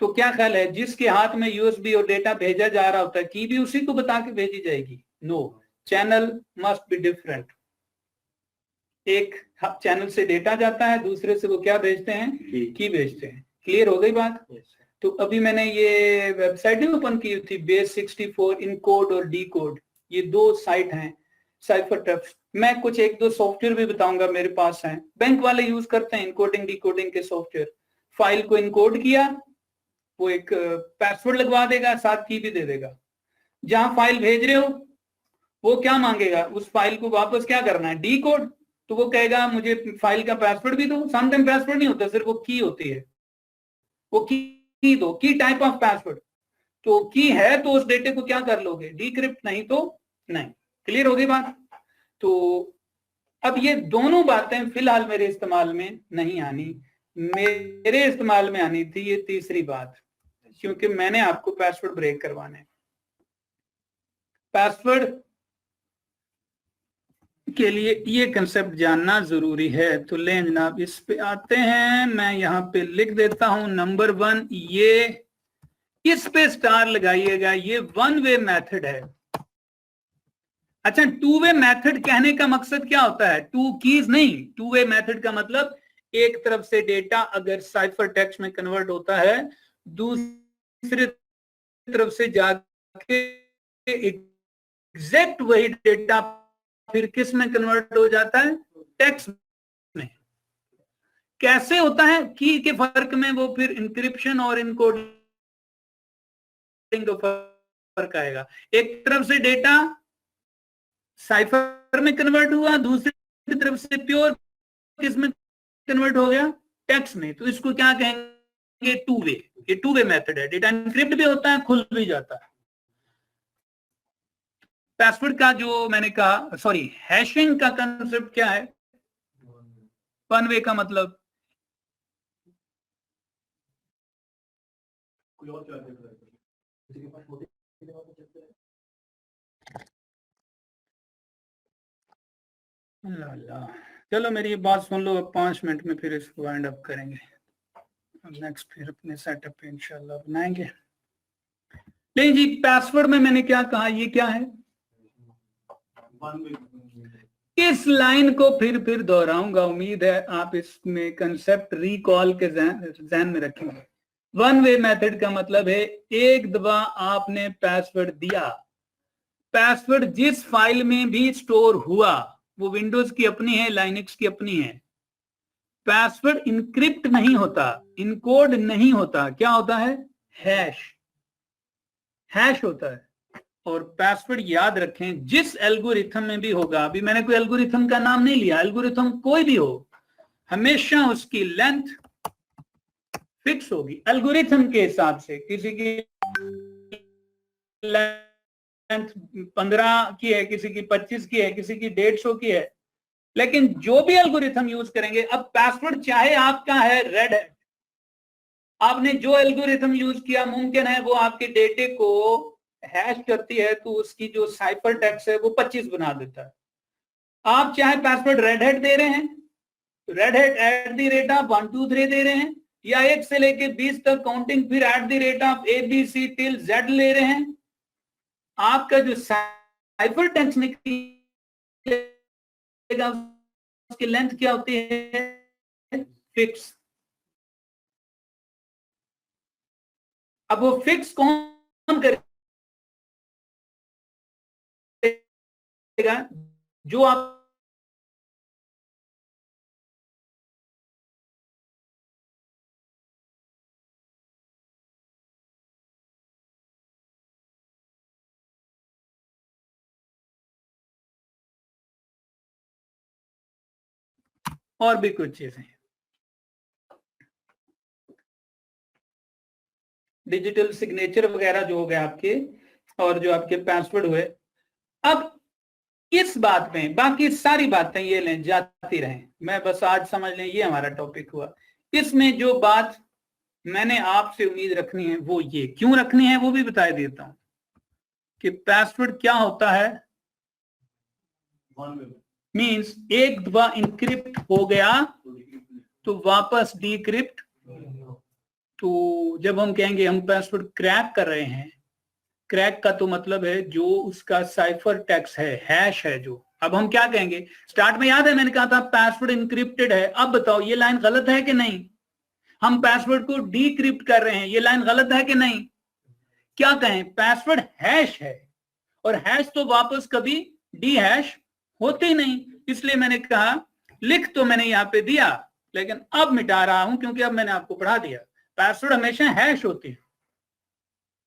तो क्या ख्याल है, जिसके हाथ में यूएसबी और डेटा भेजा जा रहा होता है की भी उसी को बता के भेजी जाएगी? No, channel must be different. एक चैनल से डेटा जाता है, दूसरे से वो क्या भेजते हैं, की भेजते हैं। क्लियर हो गई बात? तो अभी मैंने ये वेबसाइट ओपन की थी, बेस 64 इनकोड और डीकोड, ये 2 साइट हैं साइफर मैं कुछ एक दो सॉफ्टवेयर भी बताऊंगा मेरे पास हैं, बैंक वाले यूज करते हैं इनकोडिंग डिकोडिंग के सॉफ्टवेयर। फाइल को इनकोड किया, वो एक पासवर्ड लगवा देगा, साथ की भी दे देगा। जहां फाइल भेज रहे हो वो क्या मांगेगा, उस फाइल को वापस क्या करना है, डी कोड। तो वो कहेगा मुझे फाइल का पासवर्ड भी दो। समटाइम पासवर्ड नहीं होता, सिर्फ वो की होती है, वो की दो, की टाइप ऑफ पासवर्ड। तो की है तो उस डेटे को क्या कर लोगे, डिक्रिप्ट, नहीं तो नहीं। क्लियर होगी बात। तो अब ये दोनों बातें फिलहाल मेरे इस्तेमाल में नहीं आनी, मेरे इस्तेमाल में आनी थी ये तीसरी बात, क्योंकि मैंने आपको पासवर्ड ब्रेक करवाने। पासवर्ड के लिए ये कंसेप्ट जानना जरूरी है। तो ले जनाब, इस पे आते हैं, मैं यहाँ पे लिख देता हूं नंबर 1, ये इस पे स्टार लगाइएगा, ये वन वे मेथड है। अच्छा, टू वे मेथड कहने का मकसद क्या होता है, टू कीज नहीं। टू वे मेथड का मतलब एक तरफ से डेटा अगर साइफर टेक्स्ट में कन्वर्ट होता है, दूसरी तरफ से जाके एग्जैक्ट वही डेटा फिर किस में कन्वर्ट हो जाता है, टेक्स्ट में। कैसे होता है, की के फर्क में वो फिर इंक्रिप्शन और इनकोडिंग का फर्क आएगा। एक तरफ से डेटा साइफर में कन्वर्ट हुआ, दूसरी तरफ से प्योर किस में कन्वर्ट हो गया, टेक्स्ट में। तो इसको क्या कहेंगे, टू वे। ये टू वे मेथड है, डेटा इंक्रिप्ट भी होता है, खुल भी जाता है। पासवर्ड का जो मैंने कहा, सॉरी, हैशिंग का कंसेप्ट क्या है, वन वे का मतलब कोई और क्या देख रहा है? अल्लाह। चलो मेरी ये बात सुन लो, अब 5 मिनट में फिर इसको वाइंड अप करेंगे। नेक्स्ट फिर अपने सेटअप पे इंशाल्लाह बनाएंगे। नहीं जी, पासवर्ड में मैंने क्या कहा, ये क्या है, इस लाइन को फिर दोहराऊंगा, उम्मीद है आप इसमें कंसेप्ट रिकॉल के ज़हन में रखेंगे। वन वे मेथड का मतलब है एक दफा आपने पासवर्ड दिया, पासवर्ड जिस फाइल में भी स्टोर हुआ, वो विंडोज की अपनी है, लाइनक्स की अपनी है, पासवर्ड इनक्रिप्ट नहीं होता, इनकोड नहीं होता, क्या होता है, हैश होता है। और पासवर्ड याद रखें, जिस एल्गोरिथम में भी होगा, अभी मैंने कोई एल्गोरिथम का नाम नहीं लिया, एल्गोरिथम कोई भी हो, हमेशा उसकी लेंथ फिक्स होगी एल्गोरिथम के हिसाब से। किसी की लेंथ 15 की है, किसी की 25 की है, किसी की 150 की है, लेकिन जो भी एल्गोरिथम यूज करेंगे, अब पासवर्ड चाहे आपका है रेड हैट, आपने जो एल्गोरिथम यूज किया, मुमकिन है वो आपके डेटे को हैश करती है, तो उसकी जो साइफर टेक्स्ट है वो 25 बना देता है। आप चाहे पासवर्ड रेड हैट दे रहे हैं, रेड हैट @123 दे रहे हैं, या 1 से लेके 20 तक काउंटिंग, फिर @ABC till Z ले रहे हैं, आपका जो साइफर टेक्स्ट निकलेगा उसकी लेंथ क्या होती है, फिक्स। अब वो फिक्स कौन करेगा, जो आप और भी कुछ चीजें, डिजिटल सिग्नेचर वगैरह जो हो गए आपके, और जो आपके पासवर्ड हुए। अब इस बात में बाकी सारी बातें ये लें जाती रहें, मैं बस आज समझ लें ये हमारा टॉपिक हुआ। इसमें जो बात मैंने आपसे उम्मीद रखनी है वो ये, क्यों रखनी है वो भी बता देता हूं, कि पासवर्ड क्या होता है, मींस एक दफा इनक्रिप्ट हो गया तो वापस डिक्रिप्ट। तो जब हम कहेंगे हम पासवर्ड क्रैक कर रहे हैं, क्रैक का तो मतलब है जो उसका साइफर टेक्स्ट है, हैश है जो। अब हम क्या कहेंगे, स्टार्ट में याद है मैंने कहा था पासवर्ड इनक्रिप्टेड है, अब बताओ ये लाइन गलत है कि नहीं, हम पासवर्ड को डिक्रिप्ट कर रहे हैं, ये लाइन गलत है कि नहीं, क्या कहें, पासवर्ड हैश है, और हैश तो वापस कभी डी हैश होती नहीं, इसलिए मैंने कहा लिख तो मैंने यहाँ पे दिया, लेकिन अब मिटा रहा हूं क्योंकि अब मैंने आपको पढ़ा दिया। पासवर्ड हमेशा हैश होती है,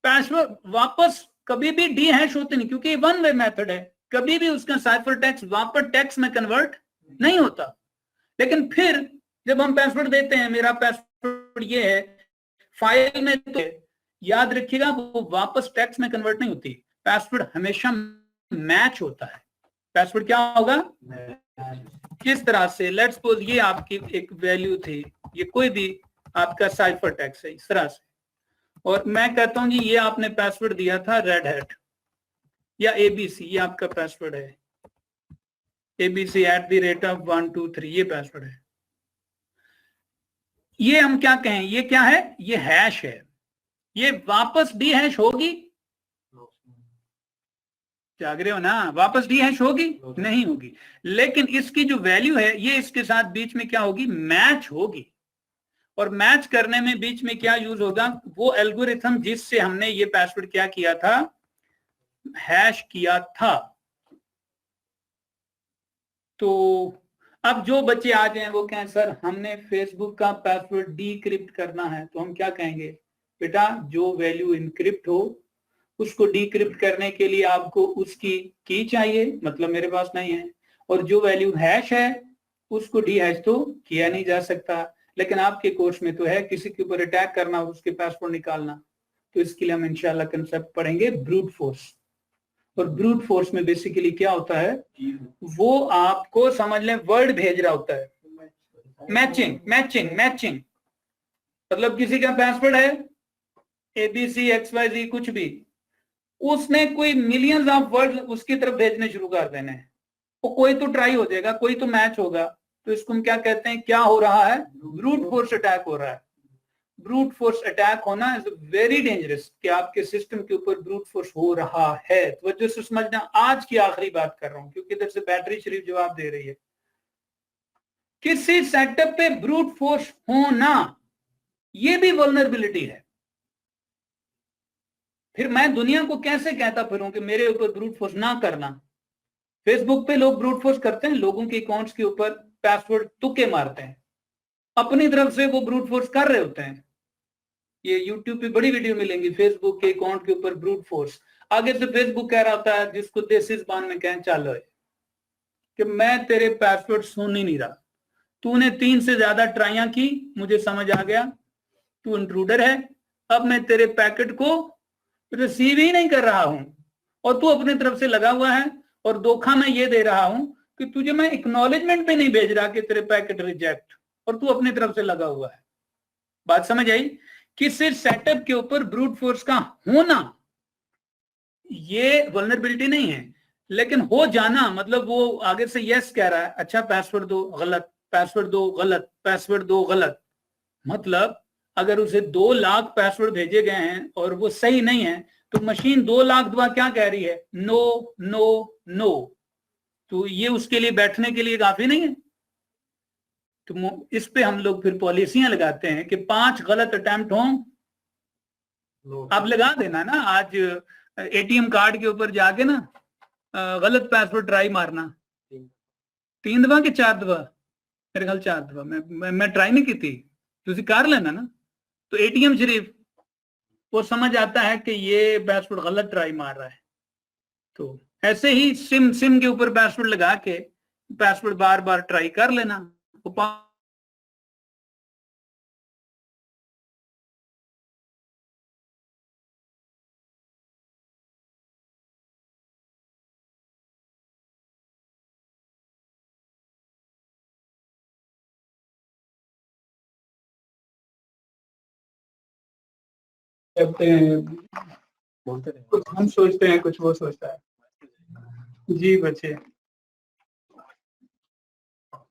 पासवर्ड वापस कभी भी डी हैश होती नहीं, क्योंकि वन वे मेथड है, कभी भी उसका साइफर टेक्स्ट वापस टेक्स्ट में कन्वर्ट नहीं होता। लेकिन फिर जब हम पासवर्ड देते हैं, मेरा पासवर्ड ये है, फाइल में तो याद रखिएगा वो वापस टेक्स्ट में कन्वर्ट नहीं होती, पासवर्ड हमेशा मैच होता है। पासवर्ड क्या होगा? किस तरह से? लेट्स सपोज ये आपकी एक वैल्यू थी, ये कोई भी आपका साइफर टेक्स्ट है इस तरह से, और मैं कहता हूं जी ये आपने पासवर्ड दिया था रेड हैट या एबीसी, ये आपका पासवर्ड है abc@123, ये पासवर्ड है। ये हम क्या कहें, ये क्या है? ये हैश है। ये वापस डी हैश होगी? जाग रहे हो ना? वापस डी हैश होगी? नहीं होगी। लेकिन इसकी जो वैल्यू है ये इसके साथ बीच में क्या होगी? मैच होगी। और मैच करने में बीच में क्या यूज होगा? वो एल्गोरिथम जिससे हमने ये पासवर्ड क्या किया था, हैश किया था। तो अब जो बच्चे आ जाए वो कहें सर हमने फेसबुक का पासवर्ड डीक्रिप्ट करना है, तो हम क्या कहेंगे? बेटा जो वैल्यू इनक्रिप्ट हो उसको डीक्रिप्ट करने के लिए आपको उसकी की चाहिए, मतलब मेरे पास नहीं है, और जो वैल्यू हैश है उसको डी हैश तो किया नहीं जा सकता। लेकिन आपके कोर्स में तो है किसी के ऊपर अटैक करना और उसके पासवर्ड निकालना, तो इसके लिए हम इंशाल्लाह कंसेप्ट पढ़ेंगे ब्रूट फोर्स। और ब्रूट फोर्स में बेसिकली क्या होता है, वो आपको समझ लें वर्ड भेज रहा होता है, मैचिंग मैचिंग मैचिंग। मतलब किसी का पासवर्ड है ABCXYZ कुछ भी, उसने कोई मिलियंस ऑफ वर्ड उसकी तरफ भेजने शुरू कर देने हैं, वो कोई तो ट्राई हो जाएगा, कोई तो मैच होगा। तो इसको हम क्या कहते हैं? क्या हो रहा है? ब्रूट फोर्स अटैक हो रहा है। ब्रूट फोर्स अटैक होना इज वेरी डेंजरस, कि आपके सिस्टम के ऊपर ब्रूट फोर्स हो रहा है। तो वजह से समझना, आज की आखिरी बात कर रहा हूं क्योंकि इधर से बैटरी शरीफ जवाब दे रही है। किसी सेटअप पे ब्रूट फोर्स होना ये भी वल्नरेबिलिटी है। फिर मैं दुनिया को कैसे कहता फिरूं कि मेरे ऊपर ब्रूट फोर्स ना करना? फेसबुक पे लोग ब्रूट फोर्स करते हैं, लोगों के अकाउंट्स के ऊपर पासवर्ड तुक्के मारते हैं, अपनी तरफ से वो ब्रूट फोर्स कर रहे होते हैं। ये यूट्यूब पे बड़ी वीडियो मिलेंगी, फेसबुक के अकाउंट के ऊपर ब्रूट फोर्स। आगे से फेसबुक कह रहा होता है, जिसको देसी जबान में कहें चालो है, कि मैं तेरे पासवर्ड सुन ही नहीं रहा, तूने 3 से ज्यादा ट्राइयां की, मुझे समझ आ गया तू इंट्रूडर है, अब मैं तेरे पैकेट को रिसीव ही नहीं कर रहा हूं, और तू अपनी तरफ से लगा हुआ है, और धोखा मैं ये दे रहा हूं कि तुझे मैं एक्नॉलेजमेंट भी नहीं भेज रहा कि तेरे पैकेट रिजेक्ट, और तू अपनी तरफ से लगा हुआ है। बात समझ आई? कि सिर्फ सेटअप के ऊपर ब्रूट फोर्स का होना ये वल्नरेबिलिटी नहीं है, लेकिन हो जाना मतलब वो आगे से यस कह रहा है, अच्छा पासवर्ड दो गलत, पासवर्ड दो गलत, पासवर्ड दो गलत। मतलब अगर उसे 2 लाख पासवर्ड भेजे गए हैं और वो सही नहीं है, तो मशीन 2 लाख दफा क्या कह रही है? No no no. तो ये उसके लिए बैठने के लिए काफी नहीं है। तो इस पे हम लोग फिर पॉलिसियां लगाते हैं कि 5 गलत अटेम्प्ट हों। आप लगा देना ना, आज ATM कार्ड के ऊपर जाके ना गलत पासवर्ड ट्राई मारना, 3 दफा कि 4 दफा, मेरे ख्याल 4 दफा। मैं ट्राई नहीं की थी, तुझे कर लेना ना। तो ATM शरीफ वो समझ आता है कि ये पासवर्ड गलत ट्राई मार रहा है। तो ऐसे ही सिम के ऊपर पासवर्ड लगा के पासवर्ड बार बार ट्राई कर लेना। वो कहते हैं, कुछ हम सोचते हैं कुछ वो सोचता है। जी बच्चे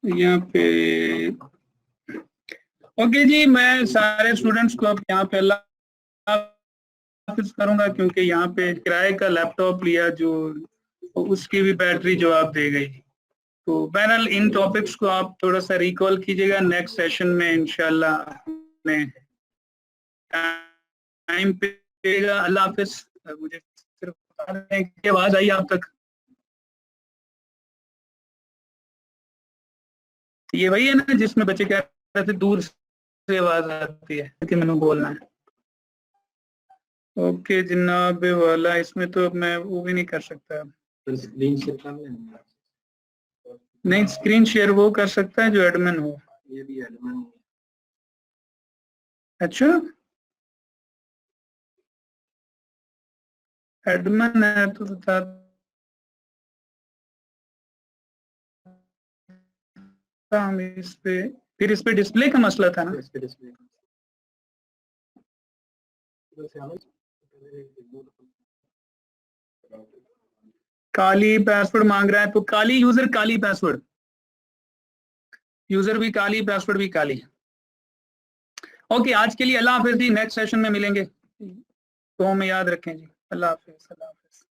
यहाँ पे ओके जी, मैं सारे स्टूडेंट्स को अब यहाँ पे अल्लाह हाफिज करूंगा, क्योंकि यहाँ पे किराए का लैपटॉप लिया जो उसकी भी बैटरी जवाब दे गई। तो बहरहाल इन टॉपिक्स को आप थोड़ा सा रिकॉल कीजिएगा, नेक्स्ट सेशन में इंशाल्लाह टाइम पे। अल्लाह हाफिज। मुझे सिर्फ बता दें कि आवाज आई आप तक? ये वही है ना जिसमें बच्चे कह रहे थे दूर से आवाज आती है कि मैंने बोलना है। ओके जनाब वाला, इसमें तो मैं वो भी नहीं कर सकता। फिर स्क्रीन शेयर कर लेंगे। नहीं, स्क्रीन शेयर वो कर सकता है जो एडमिन हो। ये भी एडमिन है। अच्छा, एडमिन है तो बता। हम इस पे, फिर इस पे डिस्प्ले का मसला था ना। इस पे डिस्प्ले काली पासवर्ड मांग रहा है तो काली यूजर, काली पासवर्ड, यूजर भी काली, पासवर्ड भी काली। ओके, आज के लिए अल्लाह हाफिज जी, नेक्स्ट सेशन में मिलेंगे। तो हमें याद रखें जी, अल्लाह हाफिज, अल्लाह हाफिज।